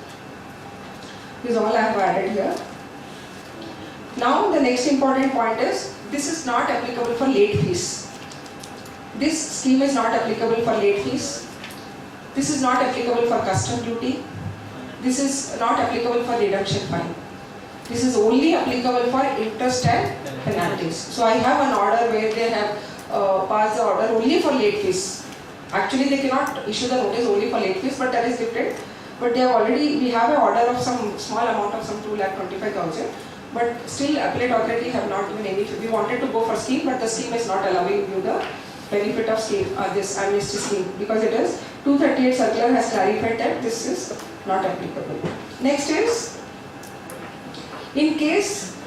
this is all I have added here. Now the next important point is, this is not applicable for late fees. This scheme is not applicable for late fees. This is not applicable for custom duty. This is not applicable for reduction fine. This is only applicable for interest and penalties. So I have an order where they have passed the order only for late fees. Actually, they cannot issue the notice only for late fees, but that is different. But they have already, we have an order of some small amount of some 2,25,000. But still, appellate authority have not given any. We wanted to go for scheme, but the scheme is not allowing you the benefit of scheme, this amnesty scheme, because it is 238 circular has clarified that this is not applicable. Next is, in case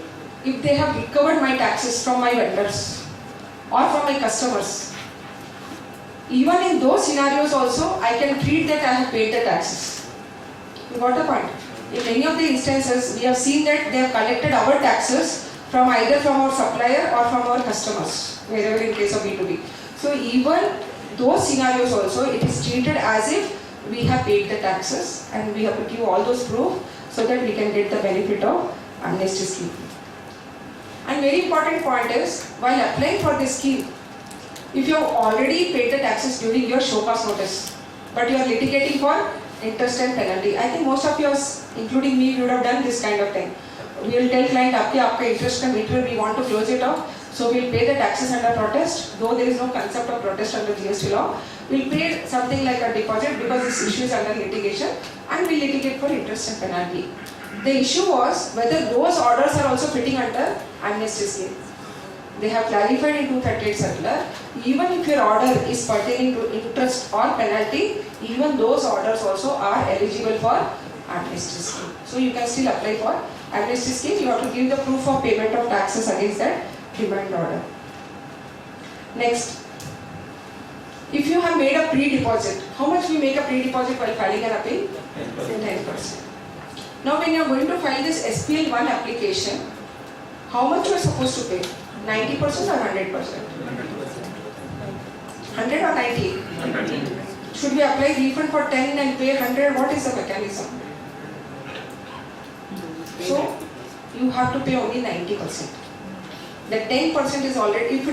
if they have recovered my taxes from my vendors or from my customers, even in those scenarios also, I can treat that I have paid the taxes. You got the point? In many of the instances, we have seen that they have collected our taxes from either from our supplier or from our customers, wherever in case of B2B. So even those scenarios also, it is treated as if we have paid the taxes and we have to give all those proof so that we can get the benefit of amnesty scheme. And very important point is, while applying for this scheme, if you have already paid the taxes during your show cause notice, but you are litigating for interest and penalty, I think most of yours, including me, would have done this kind of thing. We will tell client, aapka interest ka meter, we want to close it off, so we will pay the taxes under protest, though there is no concept of protest under GST law. We will pay something like a deposit because this issue is under litigation, and we litigate for interest and penalty. The issue was whether those orders are also fitting under amnesty scheme. They have clarified in 238 circular, even if your order is pertaining to interest or penalty, even those orders also are eligible for amnesty scheme. So you can still apply for amnesty scheme. You have to give the proof of payment of taxes against that demand order. Next, if you have made a pre-deposit, how much we make a pre-deposit while filing an appeal? 10%. Now when you are going to file this SPL1 application, how much you are supposed to pay? 90% or 100%? 100 or 90? 100. Should we apply refund for 10 and pay 100? What is the mechanism? So you have to pay only 90%. The 10% is already, if the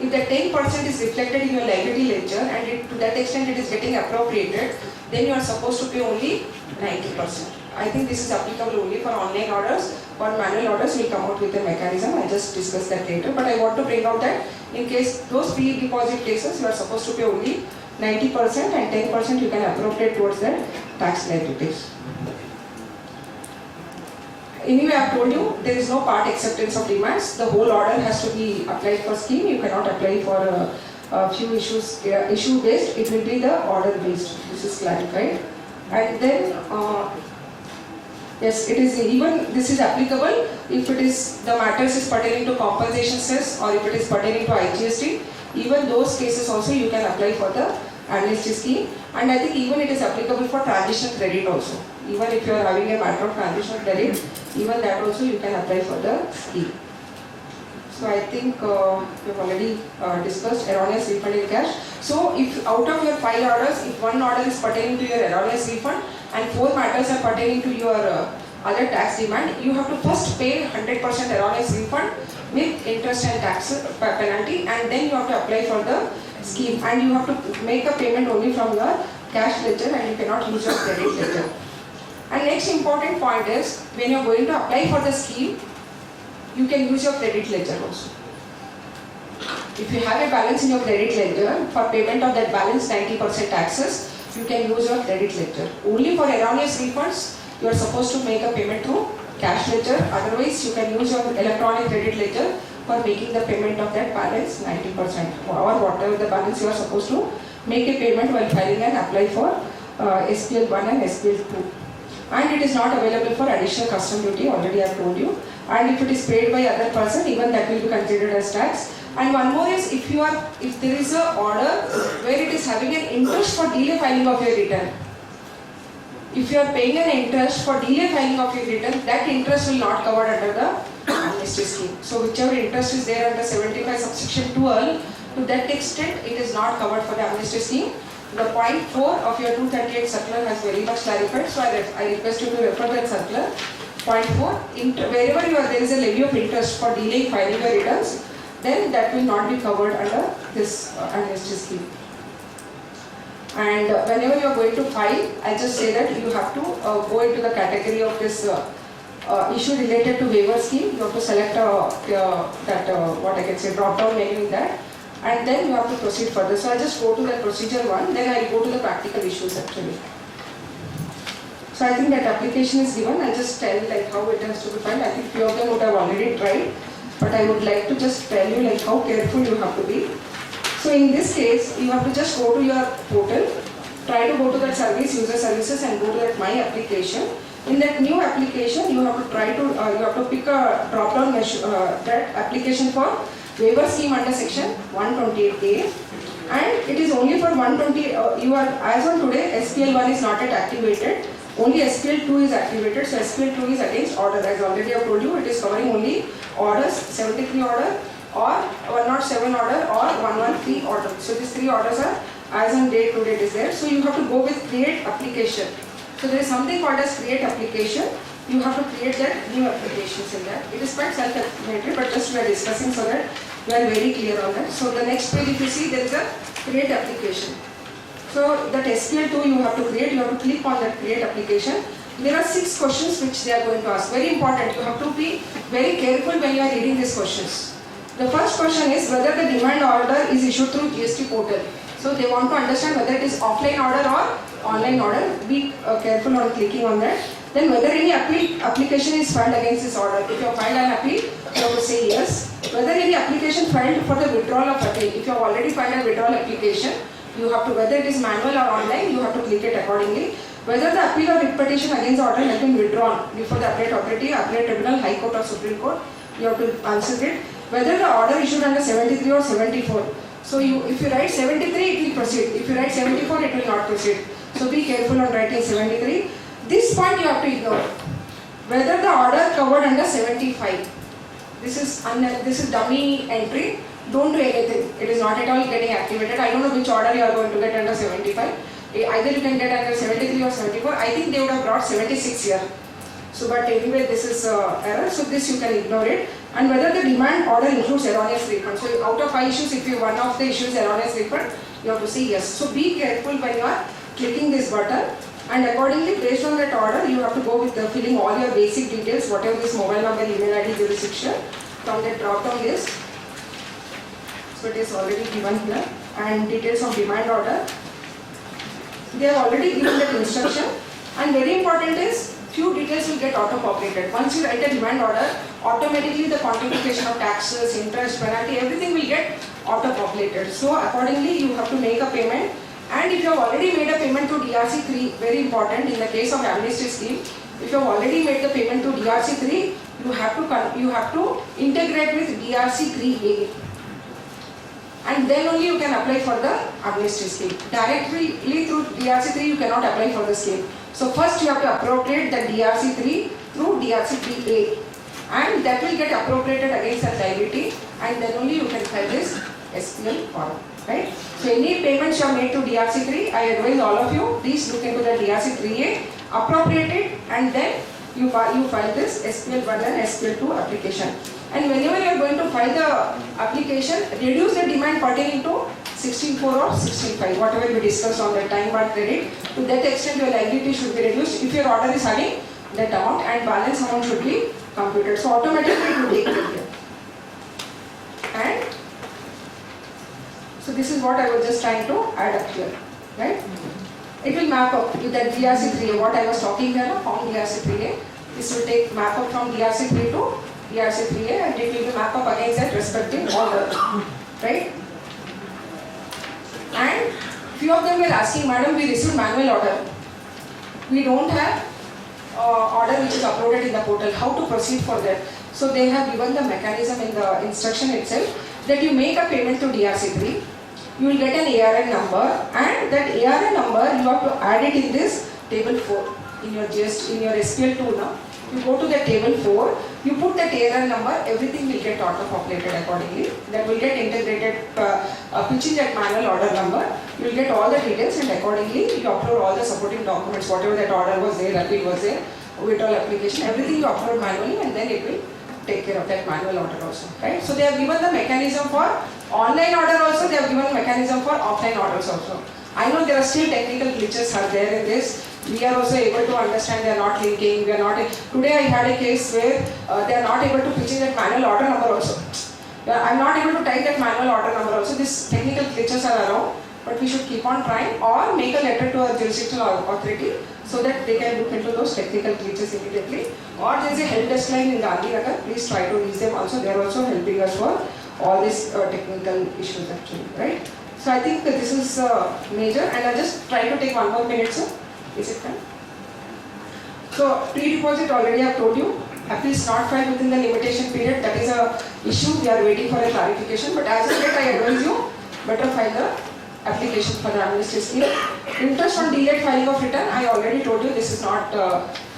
10% is reflected in your liability ledger and to that extent it is getting appropriated, then you are supposed to pay only 90%. I think this is applicable only for online orders. For manual orders, we will come out with a mechanism. I just discuss that later. But I want to bring out that in case those pre-deposit cases, you are supposed to pay only 90% and 10% you can appropriate towards that tax liabilities. Anyway, I have told you there is no part acceptance of demands. The whole order has to be applied for scheme. You cannot apply for a few issues, issue based. It will be the order based. This is clarified. And then, yes, it is even, this is applicable if it is, the matters is pertaining to compensation cess or if it is pertaining to IGST. Even those cases also you can apply for the amnesty scheme. And I think even it is applicable for transition credit also. Even if you are having a matter of transition credit, even that also you can apply for the scheme. So I think we have already discussed erroneous refund in cash. So if out of your 5 orders, if one order is pertaining to your erroneous refund and 4 matters are pertaining to your other tax demand, you have to first pay 100% erroneous refund with interest and tax penalty, and then you have to apply for the scheme, and you have to make a payment only from your cash ledger and you cannot use your credit ledger. And next important point is, when you are going to apply for the scheme, you can use your credit ledger also. If you have a balance in your credit ledger, for payment of that balance 90% taxes, you can use your credit ledger. Only for erroneous refunds, you are supposed to make a payment through cash ledger. Otherwise, you can use your electronic credit ledger for making the payment of that balance 90% or whatever the balance you are supposed to make a payment while filing and apply for SPL1 and SPL2. And it is not available for additional custom duty, already I have told you. And if it is paid by other person, even that will be considered as tax. And one more is, if there is a order where it is having an interest for delay filing of your return. If you are paying an interest for delay filing of your return, that interest will not cover under the amnesty scheme. So whichever interest is there under 75 subsection 12, to that extent it is not covered for the amnesty scheme. The point 4 of your 238 circular has very much clarified, so I request you to refer that circular. Point 4, wherever there is a levy of interest for delaying filing your returns, then that will not be covered under this amnesty scheme. And whenever you are going to file, I just say that you have to go into the category of this issue related to waiver scheme. You have to select what I can say, drop down menu in that. and then you have to proceed further. So I just go to the procedure 1, then I go to the practical issues actually. So I think that application is given. I'll just tell like how it has to be filed. I think few of them would have already tried, but I would like to just tell you like how careful you have to be. So in this case, you have to just go to your portal, try to go to that service, user services, and go to that my application. In that new application, you have to try to pick a drop down that application for waiver scheme under section 128A, and it is only for 120. You are as on today, SPL1 is not yet activated. Only SPL2 is activated. So SPL2 is against order. As already I have told you, it is covering only orders, 73 order or 107 order or 113 order. So these 3 orders are as on date to date is there. So you have to go with create application. So there is something called as create application. You have to create that new applications in that. It is quite self-explanatory, but just we are discussing so that we are very clear on that. So the next page, if you see, there is a create application. So that SPL2 you have to create. You have to click on that create application. There are 6 questions which they are going to ask. Very important. You have to be very careful when you are reading these questions. The first question is whether the demand order is issued through GST portal. So they want to understand whether it is offline order or online order. Be careful on clicking on that. Then whether any appeal application is filed against this order. If you have filed an appeal, you have to say yes. Whether any application filed for the withdrawal of appeal. If you have already filed a withdrawal application, you have to, whether it is manual or online, you have to click it accordingly. Whether the appeal or writ petition against the order has been withdrawn before the appellate authority, appellate tribunal, High Court or Supreme Court, you have to answer it. Whether the order issued under 73 or 74. So if you write 73, it will proceed. If you write 74, it will not proceed. So be careful on writing 73. This point you have to ignore. Whether the order covered under 75. This is dummy entry. Don't do anything. It is not at all getting activated. I don't know which order you are going to get under 75. Either you can get under 73 or 74. I think they would have brought 76 here. So but anyway, this is error. So this you can ignore it. And whether the demand order includes erroneous refund. So out of 5 issues, if you one of the issues erroneous refund, you have to say yes. So be careful when you are clicking this button. And accordingly, based on that order, you have to go with the filling all your basic details, whatever is mobile number, email ID, jurisdiction, from the drop down list. So it is already given here. And details of demand order. They have already given that instruction. And very important is, few details will get auto-populated. Once you write a demand order, automatically the quantification of taxes, interest, penalty, everything will get auto-populated. So accordingly, you have to make a payment. And if you have already made a payment to DRC3, very important in the case of amnesty scheme, if you have already made the payment to DRC3, you have to integrate with DRC3A. And then only you can apply for the amnesty scheme. Directly through DRC3 you cannot apply for the scheme. So first you have to appropriate the DRC3 through DRC3A, and that will get appropriated against the liability, and then only you can file this SPL form. Right? So any payments you have made to DRC3, I advise all of you, please look into the DRC3A, appropriate it, and then you file this SPL1 and SPL2 application. And whenever you are going to file the application, reduce the demand pertaining to 16.4 or 16.5, whatever we discussed on the time bar credit. To that extent, your liability should be reduced if your order is having that amount, and balance amount should be computed. So automatically it will take care here. And so this is what I was just trying to add up here, right? It will map up with that DRC3A, what I was talking here, from DRC3A. This will take map up from DRC3 to DRC3A, and it will be map up against that respective order, right? And few of them were asking, madam, we received manual order. We don't have order which is uploaded in the portal. How to proceed for that? So they have given the mechanism in the instruction itself that you make a payment to DRC3. You will get an ARN number, and that ARN number you have to add it in this table 4 in your SPL2 now. You go to the table 4, you put that ARN number, everything will get auto-populated accordingly. That will get integrated, pitching that manual order number. You will get all the details, and accordingly you upload all the supporting documents, whatever that order was there, appeal was there, withdrawal application, everything you upload manually, and then it will take care of that manual order also, right? So they have given the mechanism for online order also, they have given mechanism for offline orders also. I know there are still technical glitches are there in this. We are also able to understand they are not linking, we are not. Today I had a case where they are not able to pitch in that manual order number also. I'm not able to type that manual order number also. These technical glitches are around, but we should keep on trying or make a letter to a jurisdictional authority so that they can look into those technical glitches immediately. Or there is a help desk line in Gandhi Nagar. Please try to reach them also. They are also helping us for all these technical issues actually, right? So I think this is major, and I'll just try to take 1 more minute, sir. Is it fine? So pre-deposit already I have told you. Appeals not filed within the limitation period, that is a issue. We are waiting for a clarification. But as of yet, I advise you better file the application for the amnesty scheme. Interest on delayed filing of return, I already told you this is not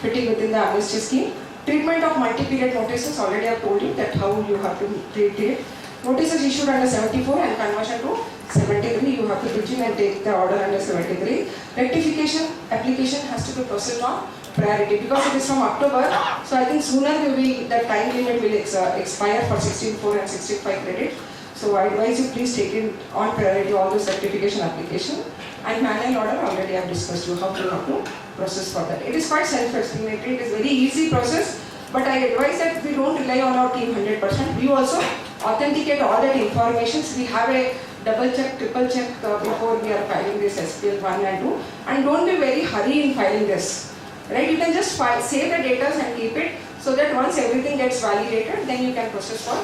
fitting within the amnesty scheme. Treatment of multi-period notices, already I have told you that how you have to treat it. Notices issued under 74 and conversion to 73, you have to pitch in and take the order under 73. Rectification application has to be processed on priority because it is from October. So I think sooner the time limit will expire for 16.4 and 16.5 credit. So I advise you please take it on priority all those rectification application. And manual order already I have discussed you how to process for that. It is quite self-explanatory. It is very easy process. But I advise that we don't rely on our team 100%. We also authenticate all that information. We have a double check, triple check before we are filing this SPL 1 and 2. And don't be very hurry in filing this. Right? You can just save the data and keep it so that once everything gets validated, then you can process for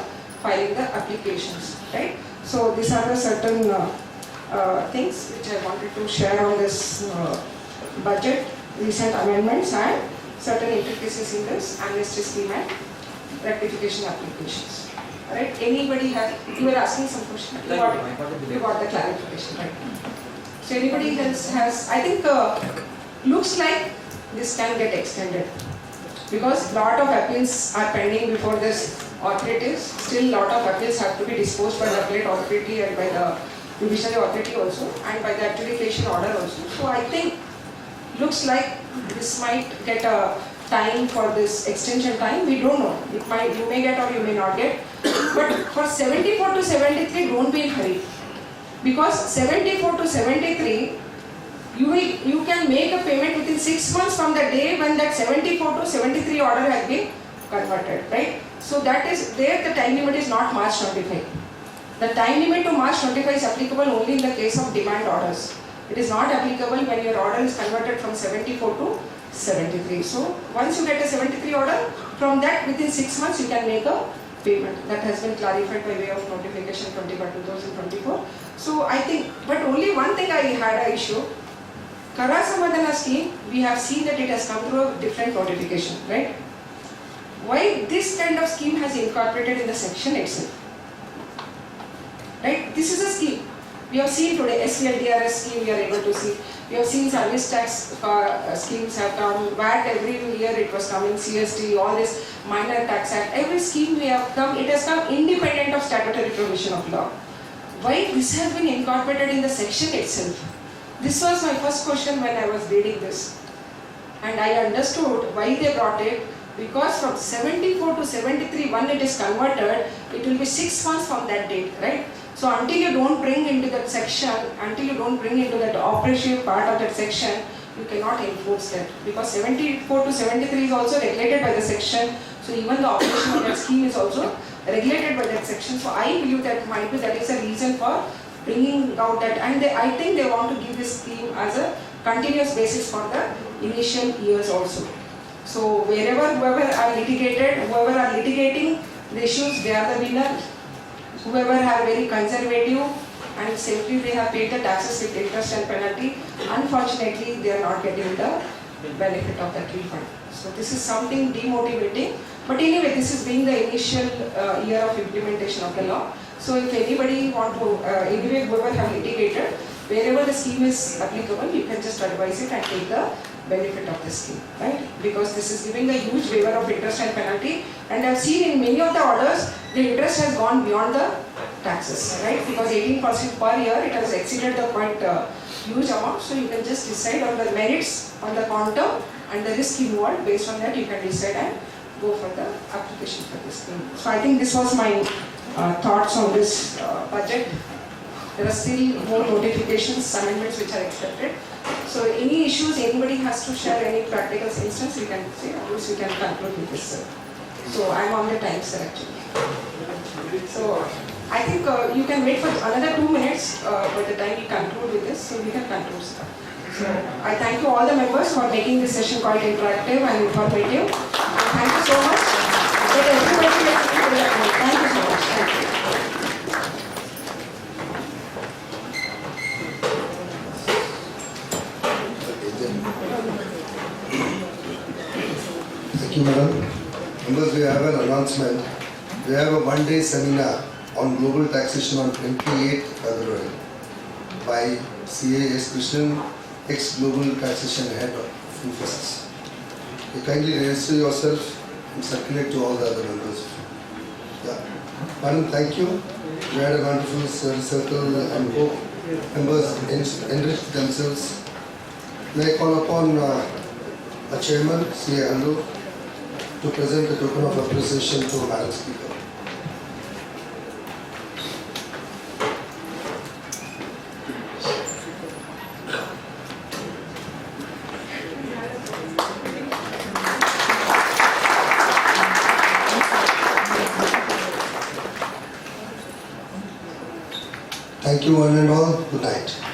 filing the applications. Right? So these are the certain things which I wanted to share on this budget, recent amendments and certain intricacies in this amnesty scheme and rectification applications. Alright, anybody have, you were asking some question? You got the clarification, right? So anybody else has, I think looks like this can get extended because lot of appeals are pending before this authorities. Still lot of appeals have to be disposed by the appellate authority and by the judiciary authority also and by the adjudication order also. So I think looks like this might get a time for this extension time. We don't know. It might, you may get or you may not get. But for 74 to 73, don't be in hurry. Because 74 to 73, you can make a payment within 6 months from the day when that 74 to 73 order has been converted, right? So that is there. The time limit is not March 25. The time limit to March 25 is applicable only in the case of demand orders. It is not applicable when your order is converted from 74 to 73. So once you get a 73 order, from that within 6 months you can make a payment. That has been clarified by way of notification 20/2024. So I think, but only one thing I had an issue. Kara Samadhana scheme, we have seen that it has come through a different notification, right? Why this kind of scheme has incorporated in the section itself? Right? This is a scheme. We have seen today SCLDRS scheme we are able to see. We have seen service tax schemes have come, VAT every year it was coming, CST, all this minor tax act, every scheme we have come, it has come independent of statutory provision of law. Why this has been incorporated in the section itself? This was my first question when I was reading this. And I understood why they brought it, because from 74 to 73, when it is converted, it will be 6 months from that date, right? So until you don't bring into that section, until you don't bring into that operative part of that section, you cannot enforce that. Because 74 to 73 is also regulated by the section. So even the operation of that scheme is also regulated by that section. So I believe that might be that is a reason for bringing out that. And I think they want to give this scheme as a continuous basis for the initial years also. So whoever are litigating the issues, they are the winner. Whoever are very conservative and simply they have paid the taxes with interest and penalty, unfortunately they are not getting the benefit of that refund. So this is something demotivating. But anyway, this is being the initial year of implementation of the law. So if anybody want to, anyway whoever have litigated, wherever the scheme is applicable, you can just advise it and take the benefit of the scheme, right? Because this is giving a huge waiver of interest and penalty, and I've seen in many of the orders, the interest has gone beyond the taxes, right? Because 18% per year, it has exceeded the quite huge amount, so you can just decide on the merits, on the quantum, and the risk involved. Based on that, you can decide and go for the application for this scheme. So I think this was my thoughts on this budget. There are still more notifications, amendments which are expected. So any issues anybody has to share, any practical instance, we can say, otherwise we can conclude with this. So I'm on the time, sir, actually. So I think you can wait for another 2 minutes by the time we conclude with this, so we can conclude, sir. So I thank you all the members for making this session quite interactive and informative. And thank you so much. Let everybody get to the point. Thank you so much. Thank you. Thank you, madam. Members, we have an announcement. We have a one-day seminar on global taxation on 28th February by CAS Krishnan, ex-global taxation head of Infosys. You kindly register yourself and circulate to all the other members. Yeah. Madam, thank you. We had a wonderful circle and hope members enrich themselves. May I call upon a chairman, C.A. Andu, to present a token of appreciation to Madam Speaker. Thank you one and all. Good night.